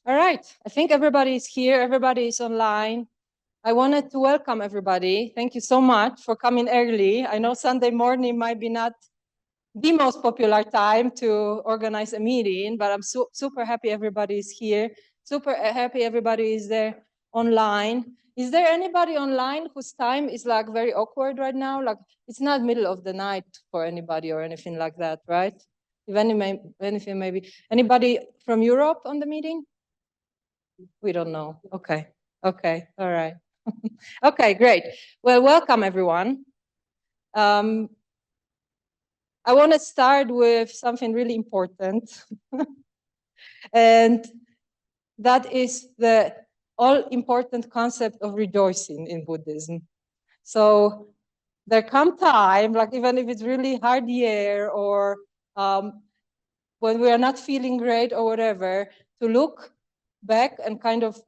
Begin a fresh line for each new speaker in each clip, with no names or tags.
All right, I think everybody is here, everybody is online. I wanted to welcome everybody. Thank you so much for coming early. I know Sunday morning might be not the most popular time to organize a meeting, but I'm super happy everybody is here. Super happy everybody is there online. Is there anybody online whose time is like very awkward right now? Like it's not middle of the night for anybody or anything like that, right? If anything maybe. Anybody from Europe on the meeting? We don't know. Okay. Okay. All right. Okay, great. Well, welcome everyone. I want to start with something really important. And that is the all-important concept of rejoicing in Buddhism. So there come time, like even if it's really hard year or when we are not feeling great or whatever, to look back and kind of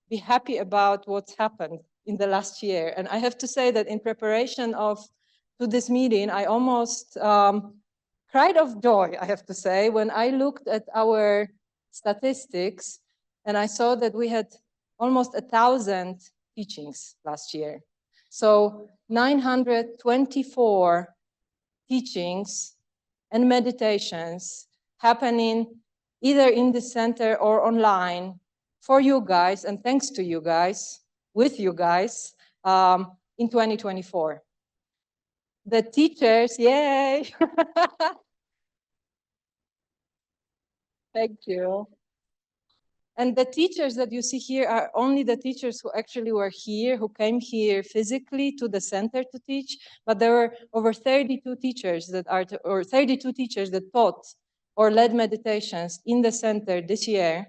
be happy about what's happened in the last year. And I have to say that in preparation to this meeting, I almost cried of joy, I have to say, when I looked at our statistics and I saw that we had almost 1,000 teachings last year. So 924 teachings and meditations happening either in the center or online for you guys, and thanks to you guys, with you guys, in 2024. The teachers, yay! Thank you. And the teachers that you see here are only the teachers who actually were here, who came here physically to the center to teach. But there were over 32 teachers that taught or led meditations in the center this year,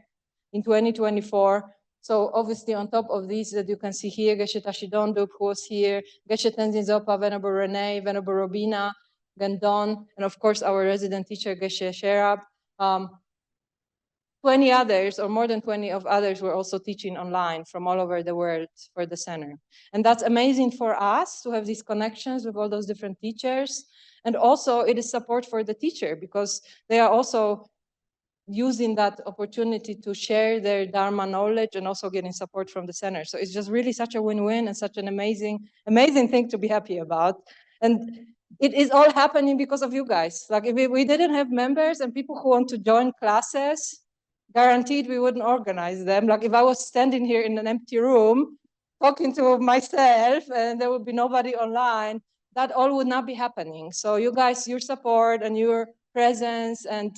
in 2024. So obviously on top of these that you can see here, Geshe Tashi Dondrub, who was here, Geshe Tenzin Zopa, Venerable Renee, Venerable Robina, Gandon, and of course our resident teacher, Geshe Sherab. 20 others, or more than 20 of others, were also teaching online from all over the world for the center. And that's amazing for us to have these connections with all those different teachers. And also it is support for the teacher because they are also using that opportunity to share their Dharma knowledge and also getting support from the center. So it's just really such a win-win and such an amazing thing to be happy about. And it is all happening because of you guys. Like if we didn't have members and people who want to join classes, guaranteed we wouldn't organize them. Like if I was standing here in an empty room talking to myself and there would be nobody online, that all would not be happening. So you guys, your support and your presence and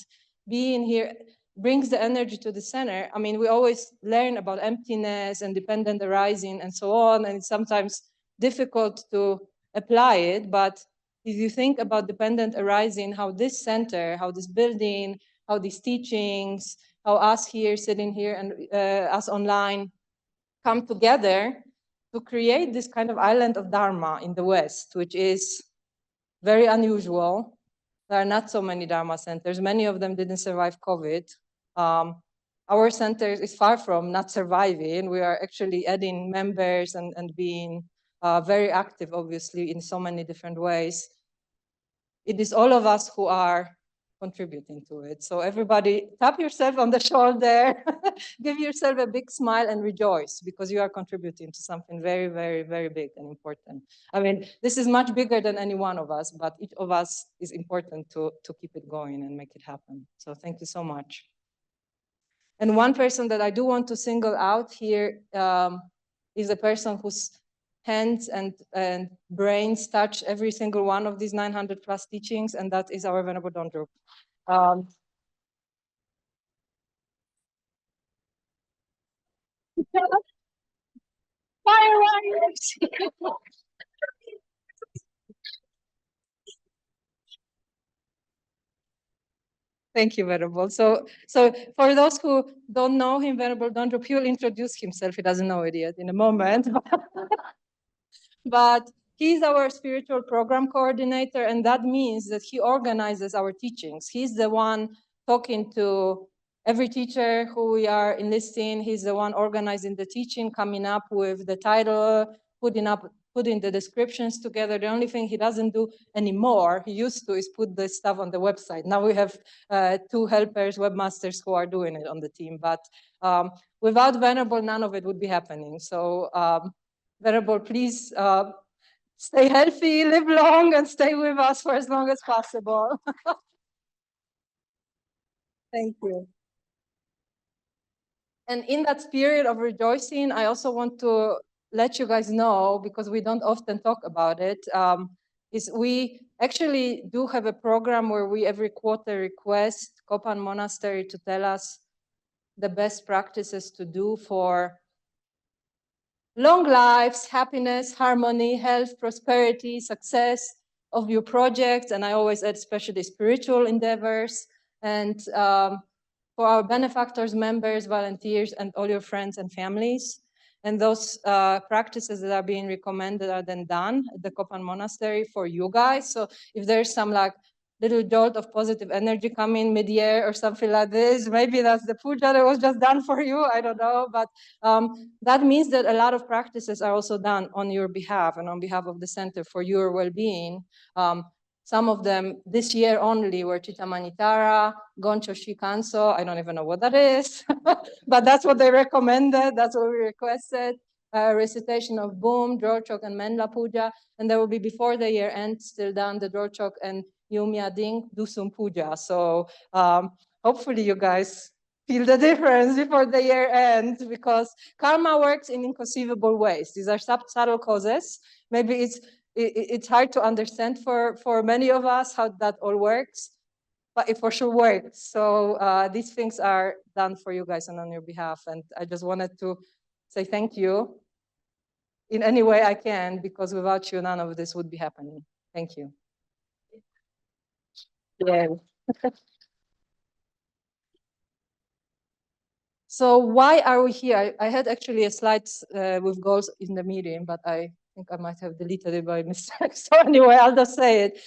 being here brings the energy to the center. I mean, we always learn about emptiness and dependent arising and so on, and it's sometimes difficult to apply it, but if you think about dependent arising, how this center, how this building, how these teachings, how us here sitting here and us online come together to create this kind of island of Dharma in the West, which is very unusual. There are not so many Dharma centers. Many of them didn't survive COVID. Our center is far from not surviving. We are actually adding members and being very active, obviously, in so many different ways. It is all of us who are contributing to it. So everybody tap yourself on the shoulder, give yourself a big smile and rejoice because you are contributing to something very, very, very big and important. I mean, this is much bigger than any one of us, but each of us is important to keep it going and make it happen. So thank you so much. And one person that I do want to single out here is a person whose hands and brains touch every single one of these 900 plus teachings, and that is our Venerable Dondrub. Fireworks! Thank you, Venerable. So for those who don't know him, Venerable Dondrub, he will introduce himself. He doesn't know it yet in a moment. But he's our spiritual program coordinator, and that means that he organizes our teachings. He's the one talking to every teacher who we are enlisting. He's the one organizing the teaching, coming up with the title, putting putting the descriptions together. The only thing he doesn't do anymore, he used to, is put the stuff on the website. Now we have 2 helpers, webmasters, who are doing it on the team. But without Venerable, none of it would be happening. So Venerable, please stay healthy, live long, and stay with us for as long as possible. Thank you. And in that spirit of rejoicing, I also want to let you guys know, because we don't often talk about it, is we actually do have a program where we every quarter request Kopan Monastery to tell us the best practices to do for long lives, happiness, harmony, health, prosperity, success of your projects. And I always add especially spiritual endeavors. And for our benefactors, members, volunteers, and all your friends and families. And those practices that are being recommended are then done at the Kopan Monastery for you guys. So if there's some like little jolt of positive energy coming mid-year or something like this, maybe that's the puja that was just done for you, I don't know. But that means that a lot of practices are also done on your behalf and on behalf of the center for your well-being. Some of them this year only were Chitta Manitara, Goncho Shikanso, I don't even know what that is, but that's what they recommended, that's what we requested. Recitation of Boom, Drorchok, and Menla Puja, and there will be before the year ends still done the Drorchok and Yumya Ding Dusum Puja. So hopefully you guys feel the difference before the year ends, because karma works in inconceivable ways. These are subtle causes. Maybe it's hard to understand for many of us how that all works, but it for sure works. So these things are done for you guys and on your behalf. And I just wanted to say thank you in any way I can, because without you, none of this would be happening. Thank you. Yeah. So why are we here? I had actually a slide with goals in the meeting, but I think I might have deleted it by mistake. So anyway, I'll just say it.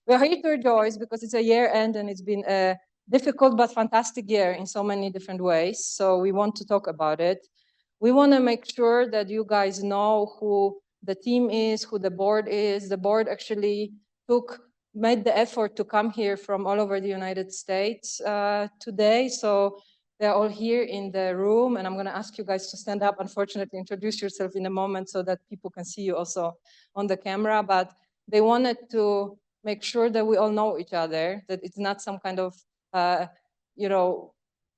We're here to rejoice because it's a year end and it's been a difficult but fantastic year in so many different ways. So we want to talk about it. We want to make sure that you guys know who the team is, who the board is. The board actually made the effort to come here from all over the United States today. So they're all here in the room, and I'm going to ask you guys to stand up. Unfortunately, introduce yourself in a moment so that people can see you also on the camera. But they wanted to make sure that we all know each other, that it's not some kind of,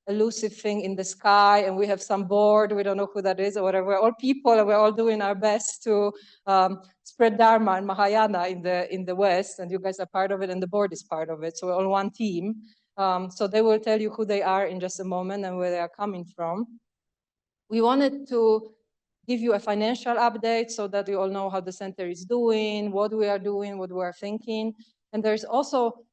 elusive thing in the sky, and we have some board, we don't know who that is or whatever. We're all people, and we're all doing our best to spread Dharma and Mahayana in the West, and you guys are part of it, and the board is part of it. So we're all one team. So they will tell you who they are in just a moment and where they are coming from. We wanted to give you a financial update so that you all know how the center is doing, what we are doing, what we are thinking. And there's also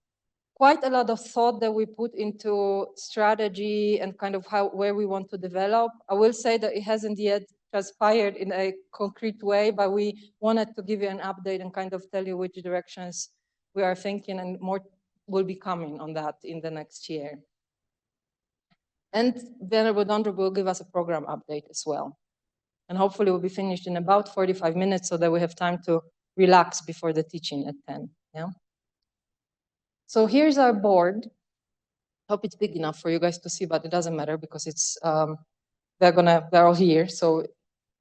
quite a lot of thought that we put into strategy and kind of where we want to develop. I will say that it hasn't yet transpired in a concrete way, but we wanted to give you an update and kind of tell you which directions we are thinking, and more will be coming on that in the next year. And Venerable Dondrub will give us a program update as well. And hopefully we'll be finished in about 45 minutes so that we have time to relax before the teaching at 10. Yeah. So here's our board. Hope it's big enough for you guys to see, but it doesn't matter because it's they're all here. So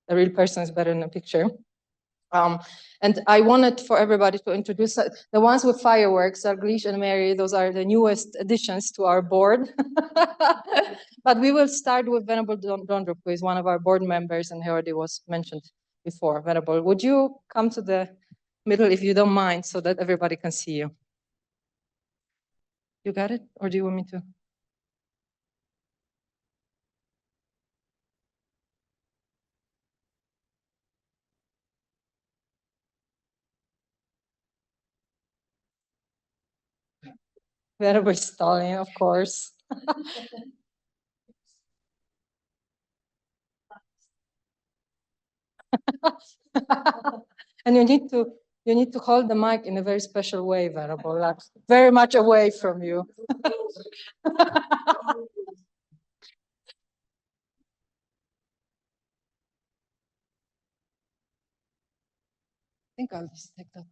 a real person is better than a picture. And I wanted for everybody to introduce the ones with fireworks, Dalglish and Mary. Those are the newest additions to our board. But we will start with Venerable Dondrub, who is one of our board members, and he already was mentioned before. Venerable, would you come to the middle if you don't mind, so that everybody can see you? You got it? Or do you want me to? Venerable Stalin, of course. And you need to hold the mic in a very special way, Venerable, like very much away from you. think I'll just take that.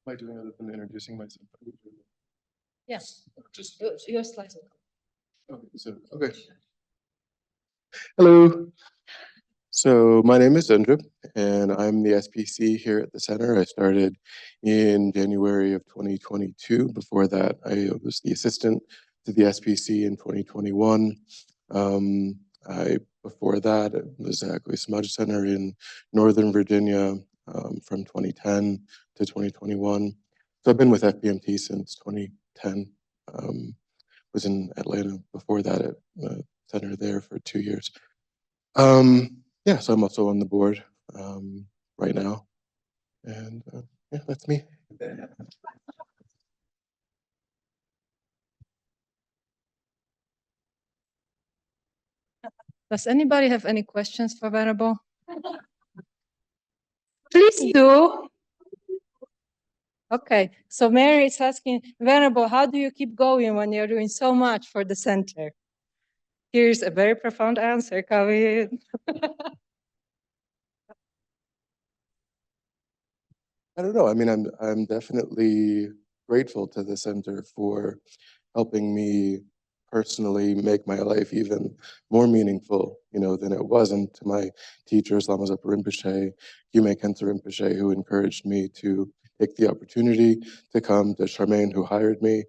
Am I doing other than introducing myself?
Yes.
Just
Your slides.
okay. Hello. So my name is Dondrub, and I'm the SPC here at the center. I started in January of 2022. Before that, I was the assistant to the SPC in 2021. Before that, it was at Samaj Center in Northern Virginia from 2010 to 2021. So I've been with FBMT since 2010. Was in Atlanta before that at the center there for 2 years. Yeah, so I'm also on the board right now, and yeah, that's me.
Does anybody have any questions for Venerable? Please do. Okay, so Mary is asking, Venerable, how do you keep going when you're doing so much for the center? Here's a very profound answer coming.
I don't know. I mean, I'm definitely grateful to the center for helping me personally make my life even more meaningful, than it was, and to my teachers, Lama Zopa Rinpoche, Yume Khensa Rinpoche, who encouraged me to take the opportunity to come, to Charmaine, who hired me,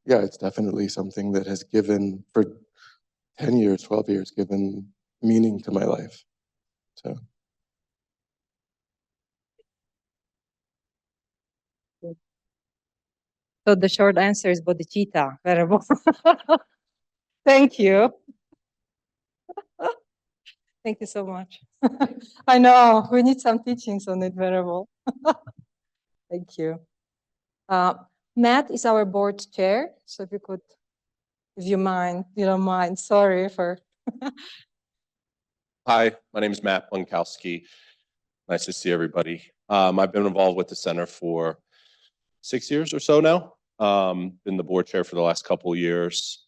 yeah, it's definitely something that has given, for 10 years, 12 years, given meaning to my life, so.
So the short answer is bodhicitta, Venerable. Thank you. Thank you so much. I know, we need some teachings on it, Venerable. Thank you. Matt is our board chair, so if you could, if you don't mind, sorry for.
Hi, my name is Matt Bunkowski. Nice to see everybody. I've been involved with the center for 6 years or so now. Been the board chair for the last couple of years.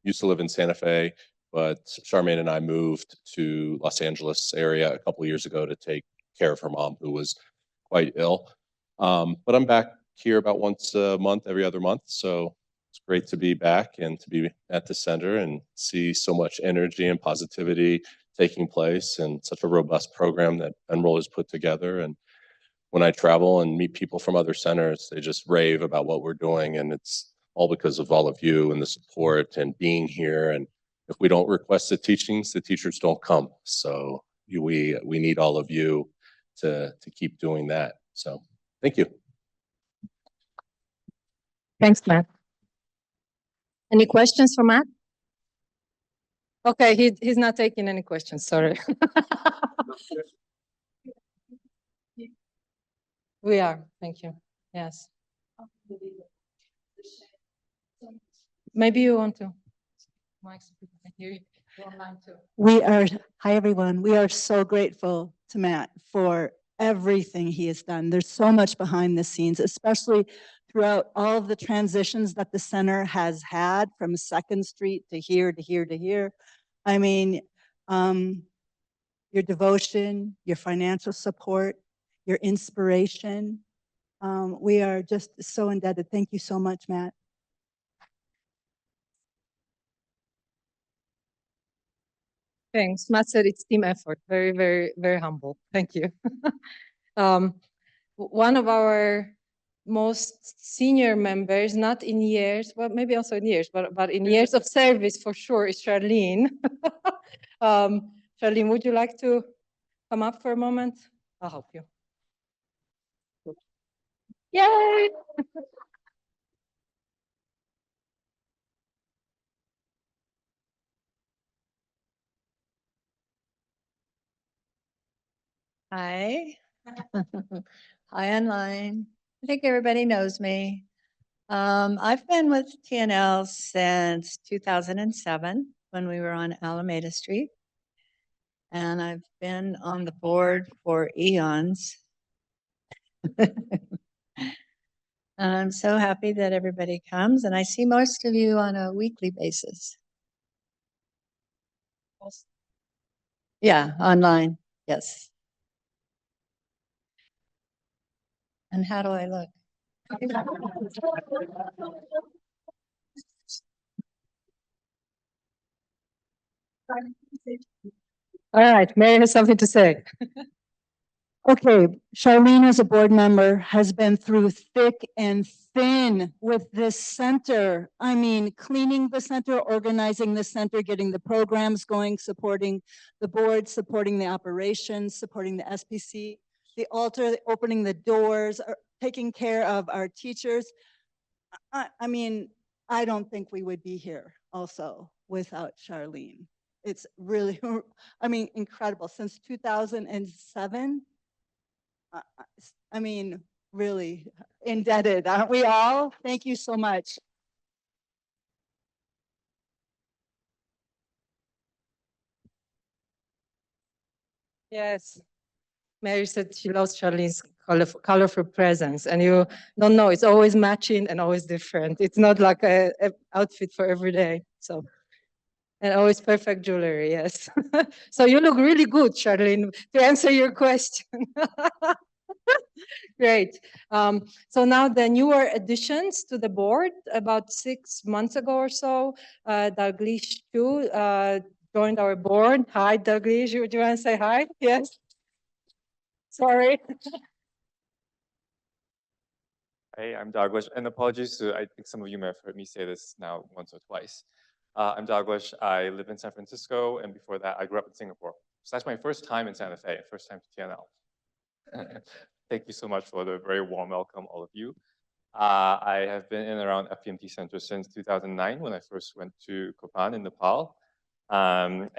Used to live in Santa Fe, but Charmaine and I moved to Los Angeles area a couple of years ago to take care of her mom, who was quite ill. But I'm back here about once a month, every other month. So it's great to be back and to be at the center and see so much energy and positivity taking place, and such a robust program that Venerable has put together. And when I travel and meet people from other centers, they just rave about what we're doing, and it's all because of all of you and the support and being here. And if we don't request the teachings, the teachers don't come. So we need all of you to keep doing that. So thank you.
Thanks, Matt. Any questions for Matt? Okay, he's not taking any questions, sorry. We are, thank you. Yes. Maybe you want to. Mike, so people can hear you. Online too.
Hi everyone. We are so grateful to Matt for everything he has done. There's so much behind the scenes, especially throughout all of the transitions that the center has had from 2nd Street to here, to here, to here. I mean, your devotion, your financial support, your inspiration. We are just so indebted. Thank you so much, Matt.
Thanks. Matt said it's team effort. Very, very, very humble. Thank you. One of our most senior members, not in years, well, maybe also in years, but in years of service for sure, is Charlene. Charlene, would you like to come up for a moment? I'll help you. Yay!
Hi. Hi online. I think everybody knows me. I've been with TNL since 2007 when we were on Alameda Street. And I've been on the board for eons. And I'm so happy that everybody comes, and I see most of you on a weekly basis. Yeah, online, yes. And how do I look?
All right, Mary has something to say.
Okay, Charlene, as a board member, has been through thick and thin with this center. I mean, cleaning the center, organizing the center, getting the programs going, supporting the board, supporting the operations, supporting the SPC, the altar, opening the doors, taking care of our teachers. I mean, I don't think we would be here also without Charlene. It's really, I mean, incredible. Since 2007, I mean, really indebted, aren't we all? Thank you so much.
Yes. Mary said she loves Charlene's colorful presence, and you don't know, it's always matching and always different. It's not like a outfit for every day. So, and always perfect jewelry, yes. So you look really good, Charlene, to answer your question. Great. So now the newer additions to the board, about 6 months ago or so, Dalglish Chew joined our board. Hi, Dalglish. Do you want to say hi? Yes. Sorry.
Hey, I'm Dalglish, and apologies to, I think some of you may have heard me say this now once or twice. I'm Dalglish, I live in San Francisco, and before that, I grew up in Singapore. So that's my first time in Santa Fe, first time to TNL. Thank you so much for the very warm welcome, all of you. I have been in and around FPMT Center since 2009, when I first went to Kopan in Nepal. And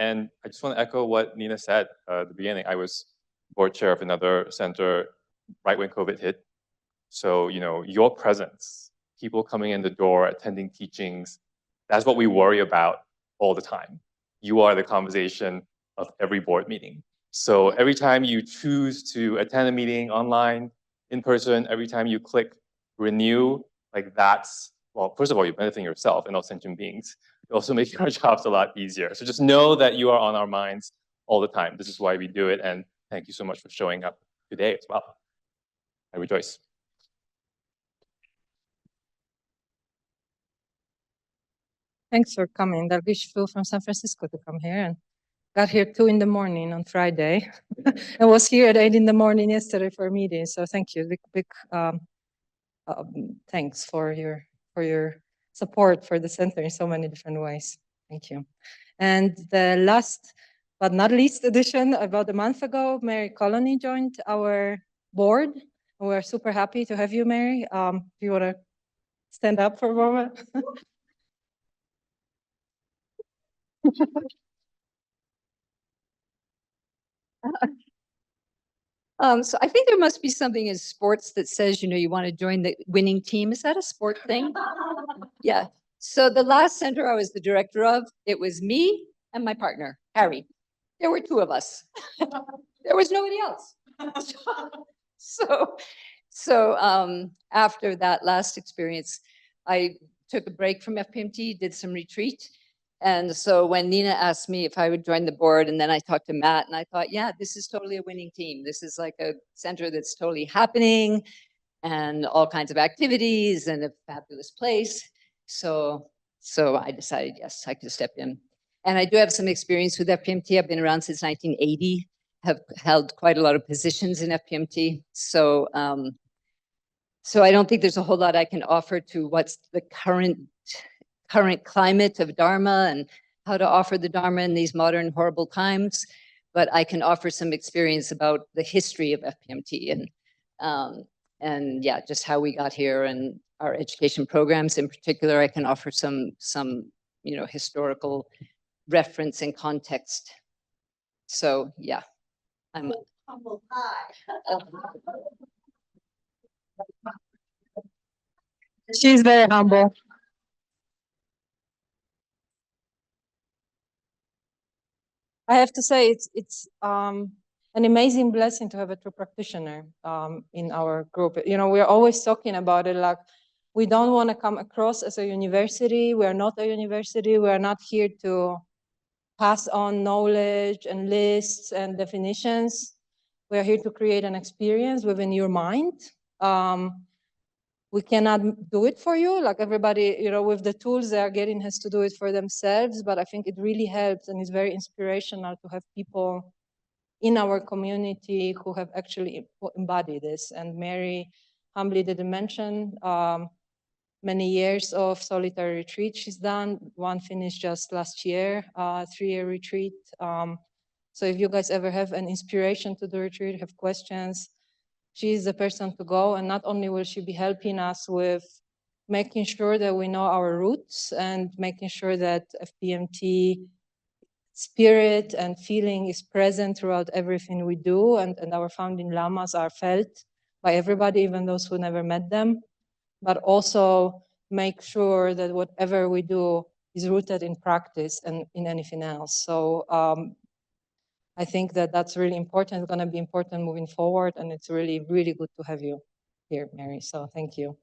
I just want to echo what Nina said at the beginning. I was board chair of another center right when COVID hit. So, you know, your presence, people coming in the door, attending teachings, that's what we worry about all the time. You are the conversation of every board meeting. So every time you choose to attend a meeting online, in person, every time you click renew, like that's, well, first of all, you're benefiting yourself and all sentient beings. You also make our jobs a lot easier. So just know that you are on our minds all the time. This is why we do it. And thank you so much for showing up today as well. I rejoice.
Thanks for coming. Dalglish flew from San Francisco to come here and got here 2 in the morning on Friday and was here at 8 in the morning yesterday for a meeting. So thank you. Big thanks for your support for the center in so many different ways. Thank you. And the last but not least addition, about a month ago, Mary Colony joined our board. We're super happy to have you, Mary. Do you want to stand up for a moment?
So I think there must be something in sports that says, you know, you want to join the winning team. Is that a sport thing? Yeah. So the last center I was the director of, it was me and my partner, Harry. There were 2 of us. There was nobody else. So after that last experience, I took a break from FPMT, did some retreat. And so when Nina asked me if I would join the board, and then I talked to Matt, and I thought, yeah, this is totally a winning team. This is like a center that's totally happening and all kinds of activities and a fabulous place. So I decided, yes, I could step in. And I do have some experience with FPMT. I've been around since 1980, have held quite a lot of positions in FPMT. So I don't think there's a whole lot I can offer to what's the current climate of Dharma and how to offer the Dharma in these modern horrible times, but I can offer some experience about the history of FPMT and yeah, just how we got here and our education programs in particular. I can offer some you know, historical reference and context. So yeah, I'm humble pie.
She's very humble. I have to say it's an amazing blessing to have a true practitioner in our group. You know, we're always talking about it, like, we don't want to come across as a university. We are not a university. We are not here to pass on knowledge and lists and definitions. We are here to create an experience within your mind. We cannot do it for you. Like everybody, you know, with the tools they are getting has to do it for themselves. But I think it really helps and is very inspirational to have people in our community who have actually embodied this. And Mary humbly didn't mention many years of solitary retreat she's done. One finished just last year, 3-year retreat. So if you guys ever have an inspiration to the retreat, have questions, she's the person to go. And not only will she be helping us with making sure that we know our roots and making sure that FPMT spirit and feeling is present throughout everything we do, and our founding lamas are felt by everybody, even those who never met them, but also make sure that whatever we do is rooted in practice and in anything else. So I think that that's really important. It's going to be important moving forward, and it's really, really good to have you here, Mary. So thank you.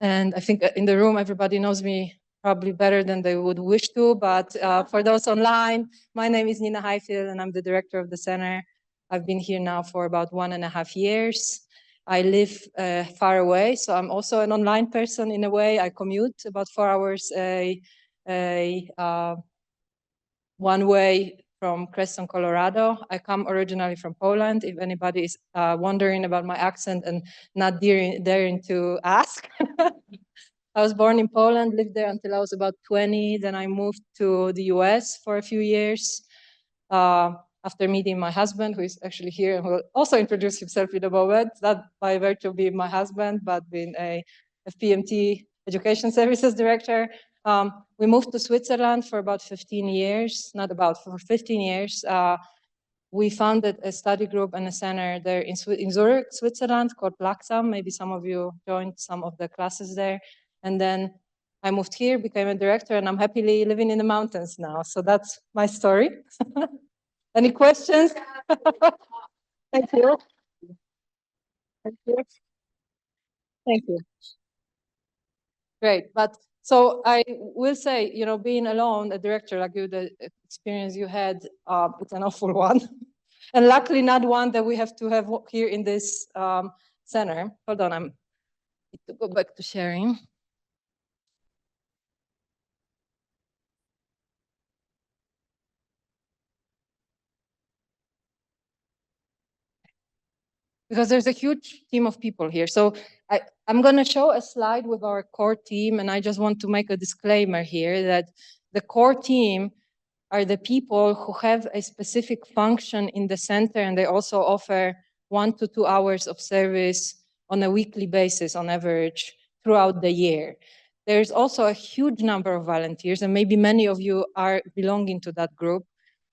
And I think in the room, everybody knows me probably better than they would wish to, but for those online, my name is Nina Highfill, and I'm the director of the center. I've been here now for about 1.5 years. I live far away, so I'm also an online person in a way. I commute about 4 hours one way from Creston, Colorado. I come originally from Poland, if anybody is wondering about my accent and not daring to ask. I was born in Poland, lived there until I was about 20. Then I moved to the US for a few years after meeting my husband, who is actually here and will also introduce himself in a moment, not by virtue of being my husband, but being a FPMT Education Services Director. We moved to Switzerland for about 15 years, for 15 years. We founded a study group and a center there in Zurich, Switzerland, called Laxam. Maybe some of you joined some of the classes there. And then I moved here, became a director, and I'm happily living in the mountains now. So that's my story. Any questions? Thank you. Thank you. Thank you. Great. But so I will say, you know, being alone, a director like you, the experience you had, it's an awful one. And luckily not one that we have to have here in this center. Hold on, I need to go back to sharing. Because there's a huge team of people here. So I'm going to show a slide with our core team, and I just want to make a disclaimer here that the core team are the people who have a specific function in the center, and they also offer 1 to 2 hours of service on a weekly basis on average throughout the year. There's also a huge number of volunteers, and maybe many of you are belonging to that group,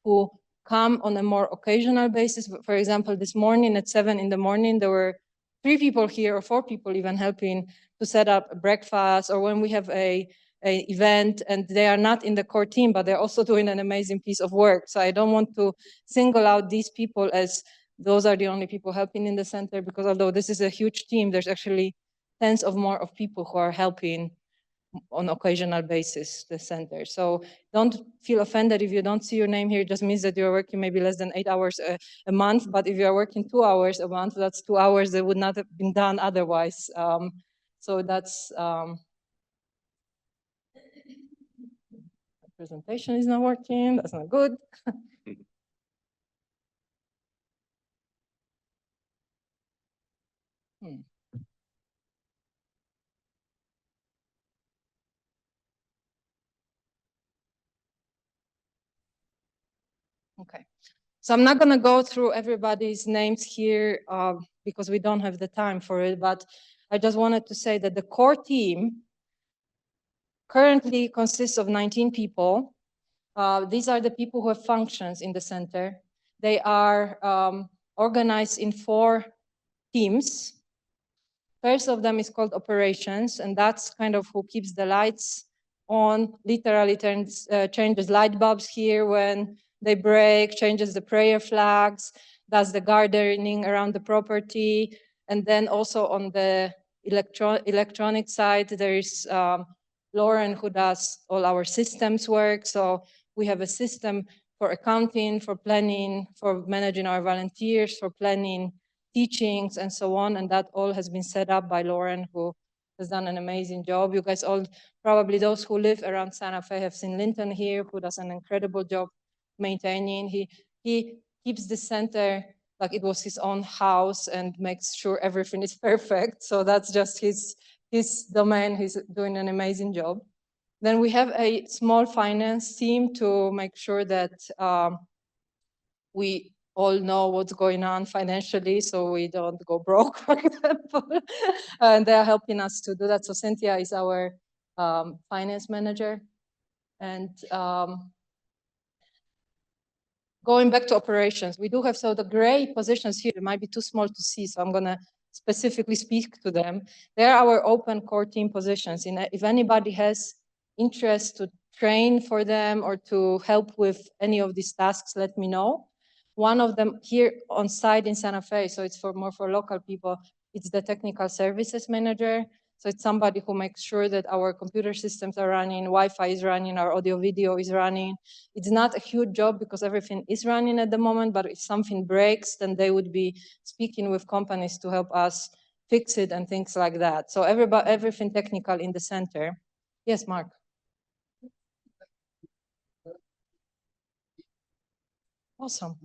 who come on a more occasional basis. For example, this morning at 7 in the morning, there were 3 people here, or 4 people even, helping to set up a breakfast, or when we have a event, and they are not in the core team, but they're also doing an amazing piece of work. So I don't want to single out these people as those are the only people helping in the center, because although this is a huge team, there's actually tens of more of people who are helping on occasional basis the center. So don't feel offended if you don't see your name here. It just means that you're working maybe less than 8 hours a month. But if you're working 2 hours a month, that's 2 hours that would not have been done otherwise. So that's presentation is not working. That's not good. Okay, so I'm not going to go through everybody's names here because we don't have the time for it, but I just wanted to say that the core team currently consists of 19 people. These are the people who have functions in the center. They are organized in 4 teams. First of them is called operations, and that's kind of who keeps the lights on, literally changes light bulbs here when they break, changes the prayer flags, does the gardening around the property. And then also on the electronic side, there is Lauren who does all our systems work. So we have a system for accounting, for planning, for managing our volunteers, for planning teachings and so on. And that all has been set up by Lauren, who has done an amazing job. You guys all, probably those who live around Santa Fe, have seen Linton here, who does an incredible job maintaining. He keeps the center like it was his own house and makes sure everything is perfect. So that's just his domain. He's doing an amazing job. Then we have a small finance team to make sure that we all know what's going on financially, so we don't go broke, for example. And they're helping us to do that. So Cynthia is our finance manager. And going back to operations, we do have, so the gray positions here might be too small to see, so I'm gonna specifically speak to them. They're our open core team positions. If anybody has interest to train for them or to help with any of these tasks, let me know. One of them here on site in Santa Fe, so it's more for local people, it's the technical services manager. So it's somebody who makes sure that our computer systems are running, Wi-Fi is running, our audio video is running. It's not a huge job because everything is running at the moment, but if something breaks, then they would be speaking with companies to help us fix it and things like that. So everything technical in the center. Yes, Mark. Awesome.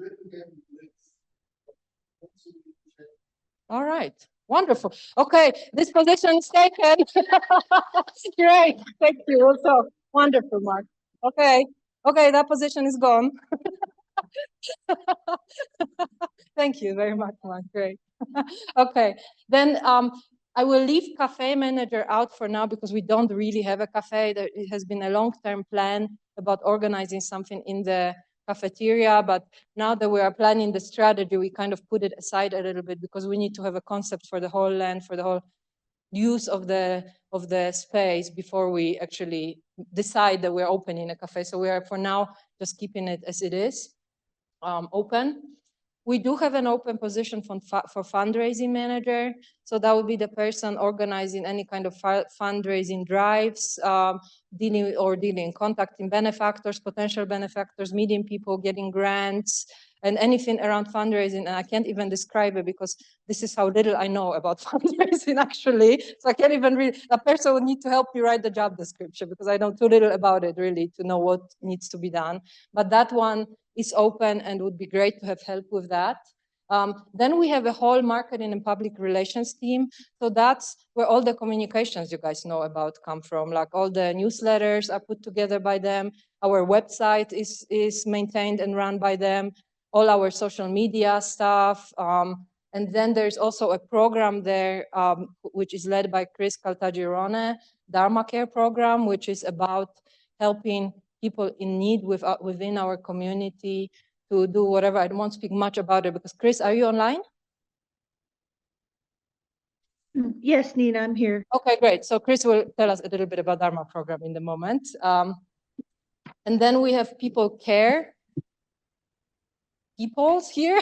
All right. Wonderful. Okay, this position is taken. Great. Thank you. Also, wonderful, Mark. Okay. Okay, that position is gone. Thank you very much, Mark. Great. Okay. Then I will leave cafe manager out for now because we don't really have a cafe. It has been a long-term plan about organizing something in the cafeteria, but now that we are planning the strategy, we kind of put it aside a little bit because we need to have a concept for the whole land, for the whole use of the space before we actually decide that we're opening a cafe. So we are for now just keeping it as it is, open. We do have an open position for fundraising manager. So that would be the person organizing any kind of fundraising drives, dealing, contacting benefactors, potential benefactors, meeting people, getting grants, and anything around fundraising. And I can't even describe it because this is how little I know about fundraising actually. So I can't even read. A person would need to help me write the job description because I know too little about it really to know what needs to be done. But that one is open and would be great to have help with that. Then we have a whole marketing and public relations team. So that's where all the communications you guys know about come from, like all the newsletters are put together by them. Our website is maintained and run by them, all our social media stuff. And then there's also a program there, which is led by Chris Caltagirone, Dharma Care program, which is about helping people in need within our community to do whatever. I won't speak much about it because Chris, are you online?
Yes, Nina, I'm here.
Okay, great. So Chris will tell us a little bit about Dharma program in the moment. And then we have people care. Peoples here.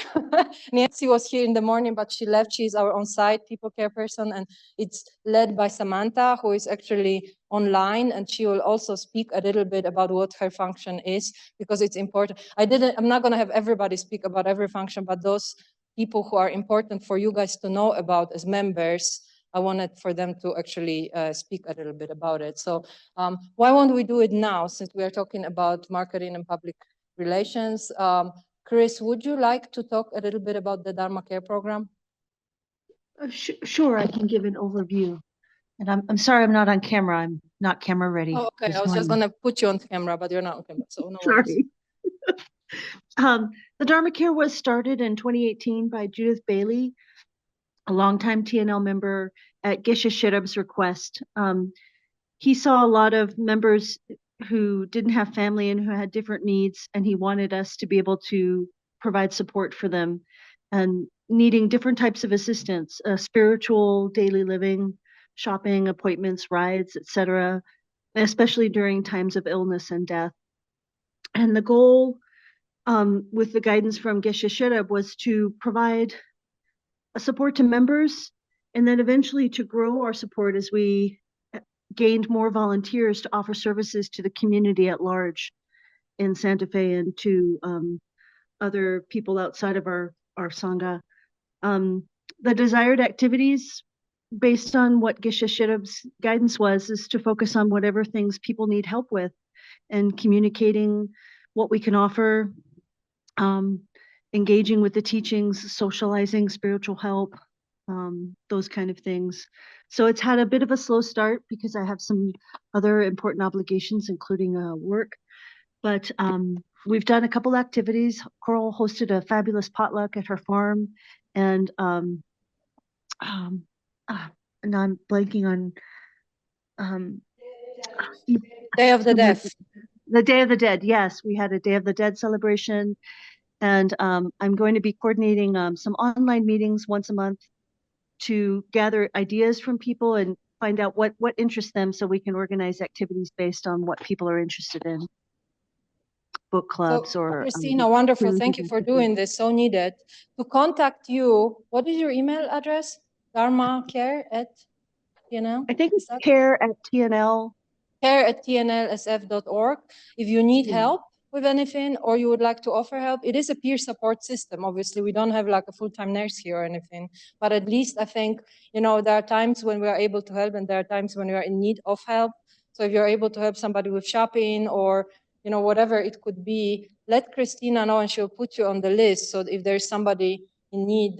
Nancy was here in the morning, but she left. She's our on-site people care person, and it's led by Samantha, who is actually online, and she will also speak a little bit about what her function is, because it's important. I'm not going to have everybody speak about every function, but those people who are important for you guys to know about as members, I wanted for them to actually speak a little bit about it. So why won't we do it now, since we are talking about marketing and public relations? Chris, would you like to talk a little bit about the Dharma Care program?
Sure, I can give an overview. And I'm sorry I'm not on camera. I'm not camera ready.
Oh, okay. I was just going to put you on camera, but you're not on camera, so no
worries. Sorry. The Dharma Care was started in 2018 by Judith Bailey, a longtime TNL member at Geshe Shirab's request. He saw a lot of members who didn't have family and who had different needs, and he wanted us to be able to provide support for them and needing different types of assistance, spiritual, daily living, shopping, appointments, rides, etc. especially during times of illness and death. And the goal with the guidance from Geshe Shirab was to provide a support to members and then eventually to grow our support as we gained more volunteers to offer services to the community at large in Santa Fe and to other people outside of our Sangha. The desired activities based on what Geshe Shirab's guidance was is to focus on whatever things people need help with and communicating what we can offer, engaging with the teachings, socializing, spiritual help, those kind of things. So it's had a bit of a slow start because I have some other important obligations, including work. But we've done a couple activities. Coral hosted a fabulous potluck at her farm, and now I'm blanking on
Day of the Deaf.
the Day of the Dead. Yes, we had a Day of the Dead celebration, and I'm going to be coordinating some online meetings once a month to gather ideas from people and find out what interests them, so we can organize activities based on what people are interested in. Book clubs
So,
or
Christina, wonderful.
creative
Thank you for
activities.
doing this. So needed. To contact you, what is your email address? dharmacare@,
I think
is
it's
that
care@TNL.
care@tnlsf.org. If you need
Yeah.
help with anything or you would like to offer help, it is a peer support system. Obviously, we don't have like a full-time nurse here or anything, but at least I think, there are times when we are able to help and there are times when we are in need of help. So if you're able to help somebody with shopping or, whatever it could be, let Christina know and she'll put you on the list. So if there's somebody in need,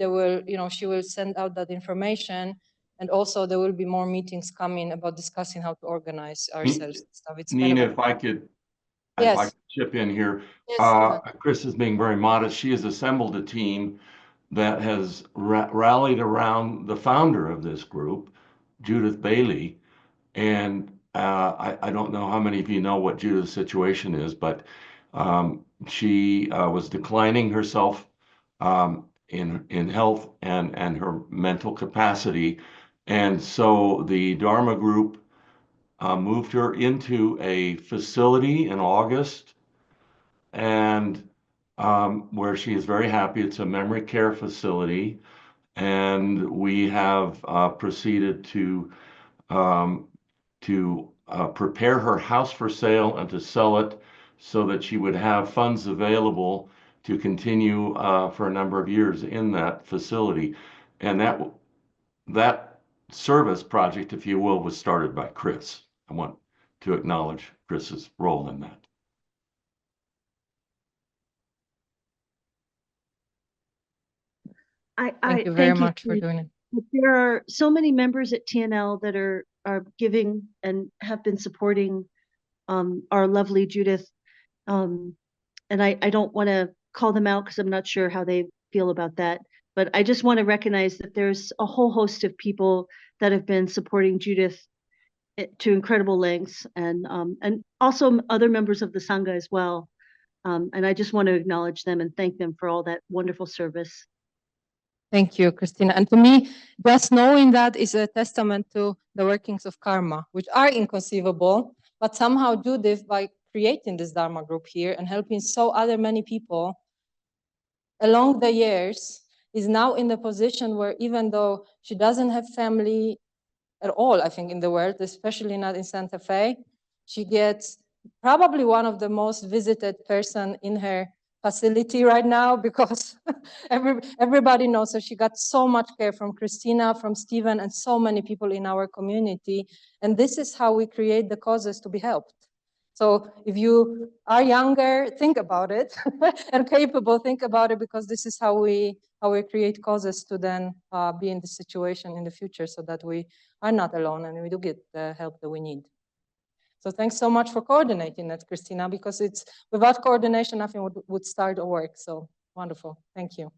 she will send out that information. And also there will be more meetings coming about discussing how to organize ourselves and stuff. It's kind
Nina,
of
if I could
yes.
chip in here.
Yes,
Chris is being very modest. She has assembled a team that has rallied around the founder of this group, Judith Bailey. And I don't know how many of you know what Judith's situation is, but she was declining herself in health and her mental capacity. And so the Dharma group moved her into a facility in August, and where she is very happy. It's a memory care facility, and we have proceeded to prepare her house for sale and to sell it so that she would have funds available to continue for a number of years in that facility. And that service project, if you will, was started by Chris. I want to acknowledge Chris's role in that.
thank you very much for
Steve.
doing it.
But there are so many members at TNL that are giving and have been supporting our lovely Judith. And I don't want to call them out because I'm not sure how they feel about that. But I just want to recognize that there's a whole host of people that have been supporting Judith to incredible lengths, and also other members of the Sangha as well. And I just want to acknowledge them and thank them for all that wonderful service.
Thank you, Christina. And to me, just knowing that is a testament to the workings of karma, which are inconceivable, but somehow Judith, by creating this Dharma group here and helping so other many people along the years, is now in the position where even though she doesn't have family at all, I think, in the world, especially not in Santa Fe, she gets probably one of the most visited person in her facility right now because everybody knows her. She got so much care from Christina, from Stephen, and so many people in our community. And this is how we create the causes to be helped. So if you are younger, think about it, and capable, think about it, because this is how we create causes to then be in the situation in the future, so that we are not alone and we do get the help that we need. So thanks so much for coordinating that, Christina, because it's without coordination, nothing would start or work. So wonderful, thank you.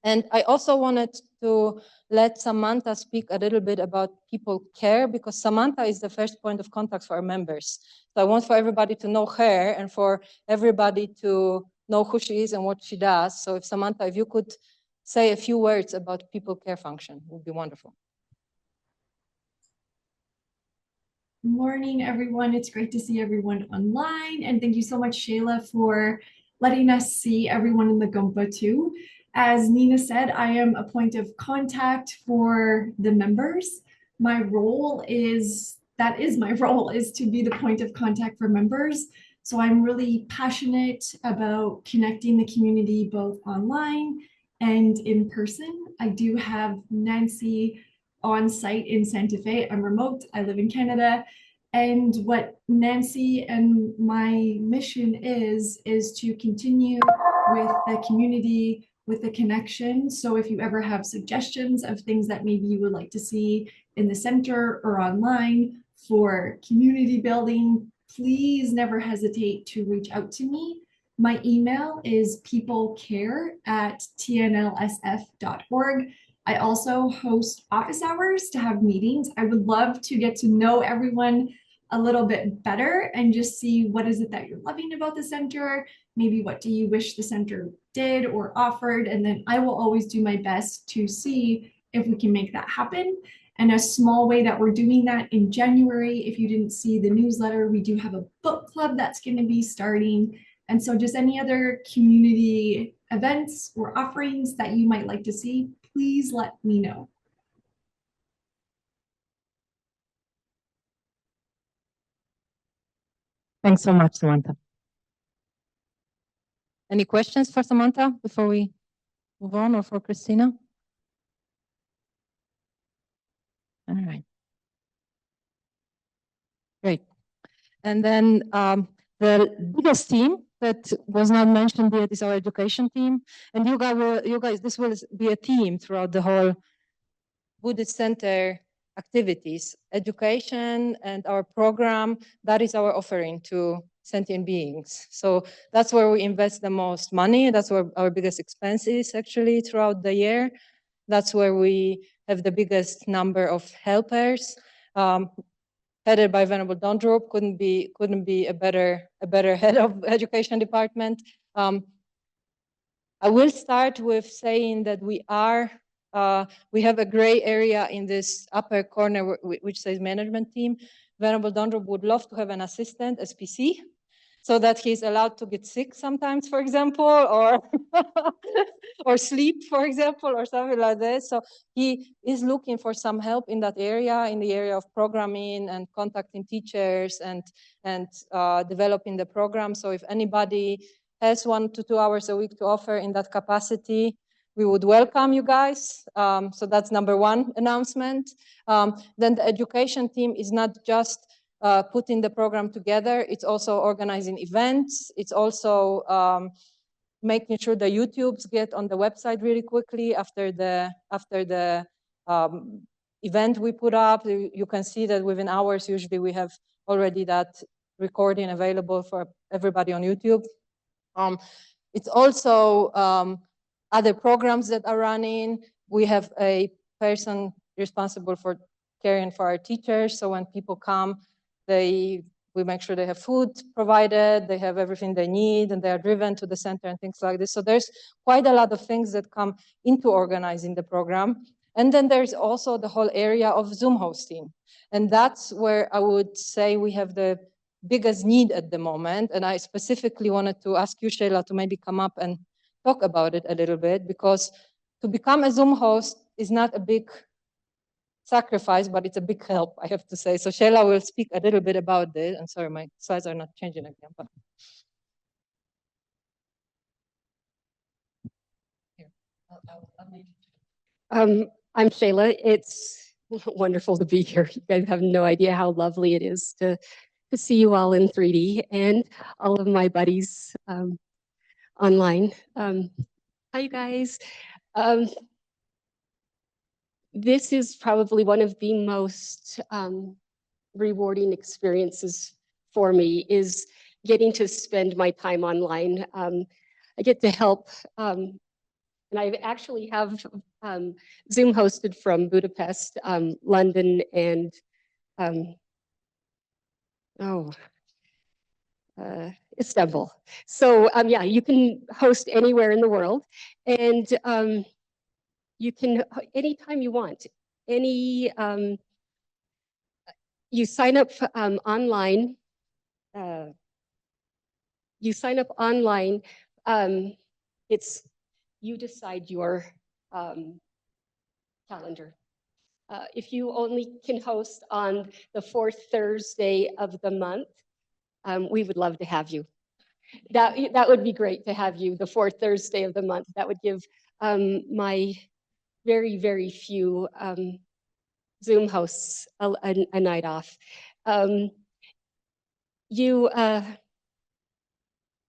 And I also wanted to let Samantha speak a little bit about people care, because Samantha is the first point of contact for our members. So I want for everybody to know her and for everybody to know who she is and what she does. So if Samantha, if you could say a few words about people care function, would be wonderful.
Morning, everyone. It's great to see everyone online. And thank you so much, Shayla, for letting us see everyone in the Gompa too. As Nina said, I am a point of contact for the members. My role is, that is my role, is to be the point of contact for members. So I'm really passionate about connecting the community both online and in person. I do have Nancy on site in Santa Fe. I'm remote, I live in Canada. And what Nancy and my mission is to continue with the community, with the connection. So if you ever have suggestions of things that maybe you would like to see in the center or online for community building, please never hesitate to reach out to me. My email is peoplecare@tnlsf.org. I also host office hours to have meetings. I would love to get to know everyone a little bit better and just see what is it that you're loving about the center. Maybe what do you wish the center did or offered? And then I will always do my best to see if we can make that happen. And a small way that we're doing that in January, if you didn't see the newsletter, we do have a book club that's going to be starting. And so just any other community events or offerings that you might like to see, please let me know.
Thanks so much, Samantha. Any questions for Samantha before we move on, or for Christina? All right. Great. And then the biggest team that was not mentioned yet is our education team. And you guys, this will be a theme throughout the whole Buddhist Center activities. Education and our program, that is our offering to sentient beings. So that's where we invest the most money. That's where our biggest expense is actually throughout the year. That's where we have the biggest number of helpers. Headed by Venerable Dondrub, couldn't be a better head of education department. I will start with saying that we have a gray area in this upper corner which says management team. Venerable Dondrub would love to have an assistant, SPC, so that he's allowed to get sick sometimes, for example, or or sleep, for example, or something like that. So he is looking for some help in that area, in the area of programming and contacting teachers and developing the program. So if anybody has 1 to 2 hours a week to offer in that capacity, we would welcome you guys. So that's number one announcement. Then the education team is not just putting the program together, it's also organizing events. It's also making sure the YouTubes get on the website really quickly after the event we put up. You can see that within hours, usually we have already that recording available for everybody on YouTube. It's also other programs that are running. We have a person responsible for caring for our teachers. So when people come, we make sure they have food provided, they have everything they need, and they are driven to the center and things like this. So there's quite a lot of things that come into organizing the program. And then there's also the whole area of Zoom hosting. And that's where I would say we have the biggest need at the moment. And I specifically wanted to ask you, Shayla, to maybe come up and talk about it a little bit, because to become a Zoom host is not a big sacrifice, but it's a big help, I have to say. So Shayla will speak a little bit about this. I'm sorry, my slides are not changing again. But here,
I'm Shayla. It's wonderful to be here. You guys have no idea how lovely it is to see you all in 3D and all of my buddies online. Hi, you guys. This is probably one of the most rewarding experiences for me, is getting to spend my time online. I get to help, and I actually have Zoom hosted from Budapest, London, and Istanbul. So yeah, you can host anywhere in the world, and you can anytime you want, you sign up online. You sign up online. It's you decide your calendar. If you only can host on the fourth Thursday of the month, we would love to have you. That would be great to have you the fourth Thursday of the month. That would give my very, very few Zoom hosts a night off.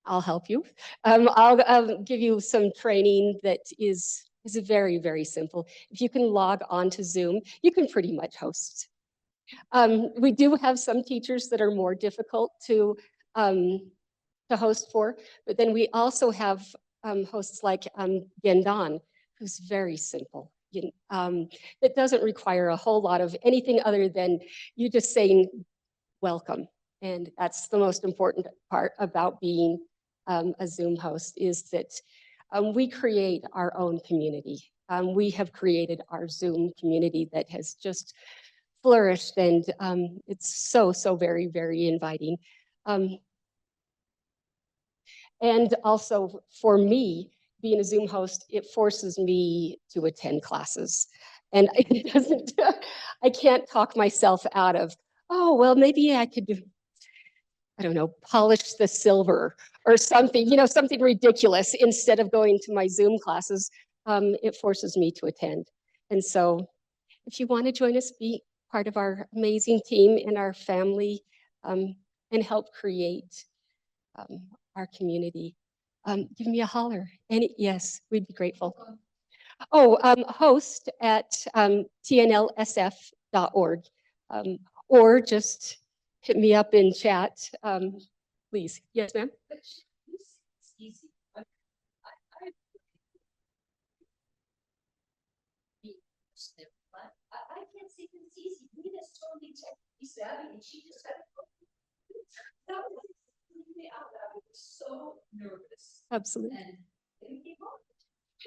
I'll help you. I'll give you some training that is very, very simple. If you can log on to Zoom, you can pretty much host. We do have some teachers that are more difficult to host for, but then we also have hosts like Gendan, who's very simple. It doesn't require a whole lot of anything other than you just saying welcome. And that's the most important part about being a Zoom host, is that we create our own community. We have created our Zoom community that has just flourished, and it's so very, very inviting. And also for me, being a Zoom host, it forces me to attend classes. And it doesn't, I can't talk myself out of, oh, well, maybe I could, I don't know, polish the silver or something, something ridiculous instead of going to my Zoom classes. It forces me to attend. And so if you want to join us, be part of our amazing team and our family, and help create our community, give me a holler. And yes, we'd be grateful. Oh, host at tnlsf.org, or just hit me up in chat, please. Yes, ma'am. It's easy. I can't say it's easy. Nina's totally technically savvy, and she just had that was me out. I was so nervous. Absolutely.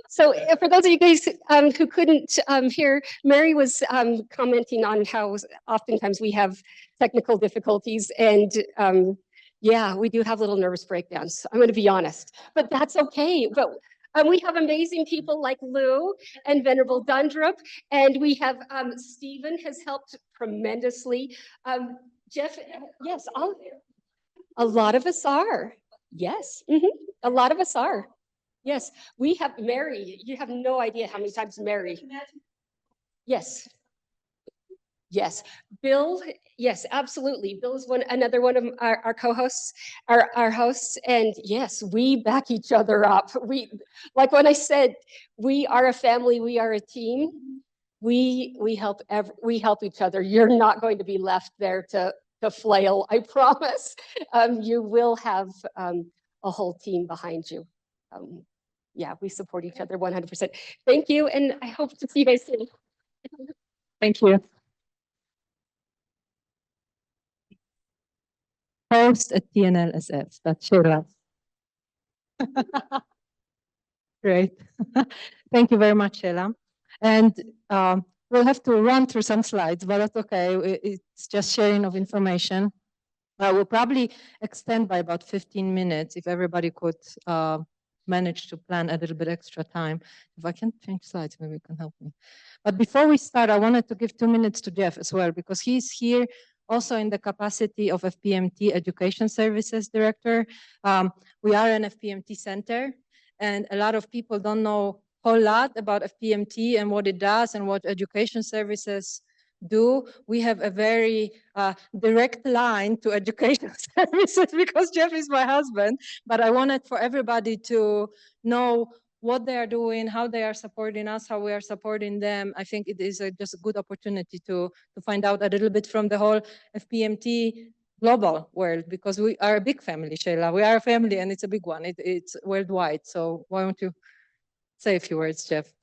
So for those of you guys who couldn't hear, Mary was commenting on how oftentimes we have technical difficulties, and yeah, we do have little nervous breakdowns. I'm going to be honest, but that's okay. But we have amazing people like Lou and Venerable Dondrub, and we have Stephen has helped tremendously. Jeff, yes, a lot of us are. Yes, a lot of us are. Yes, we have Mary. You have no idea how many times Mary. Yes. Yes, Bill. Yes, absolutely. Bill is another one of our co-hosts, our hosts, and yes, we back each other up. We, like when I said, we are a family. We are a team. We help each other. You're not going to be left there to flail. I promise. You will have a whole team behind you. Yeah, we support each other 100%. Thank you, and I hope to see you guys soon.
Thank you. Host at TNLSF. That's Sheila. Great. Thank you very much, Sheila. And we'll have to run through some slides, but that's okay. It's just sharing of information. We'll probably extend by about 15 minutes if everybody could manage to plan a little bit extra time. If I can change slides, maybe you can help me. But before we start, I wanted to give 2 minutes to Jeff as well, because he's here also in the capacity of FPMT Education Services Director. We are an FPMT center, and a lot of people don't know a whole lot about FPMT and what it does and what education services do. We have a very direct line to education services because Jeff is my husband, but I wanted for everybody to know what they are doing, how they are supporting us, how we are supporting them. I think it is just a good opportunity to find out a little bit from the whole FPMT global world, because we are a big family, Sheila. We are a family, and it's a big one. It's worldwide. So why don't you say a few words, Jeff?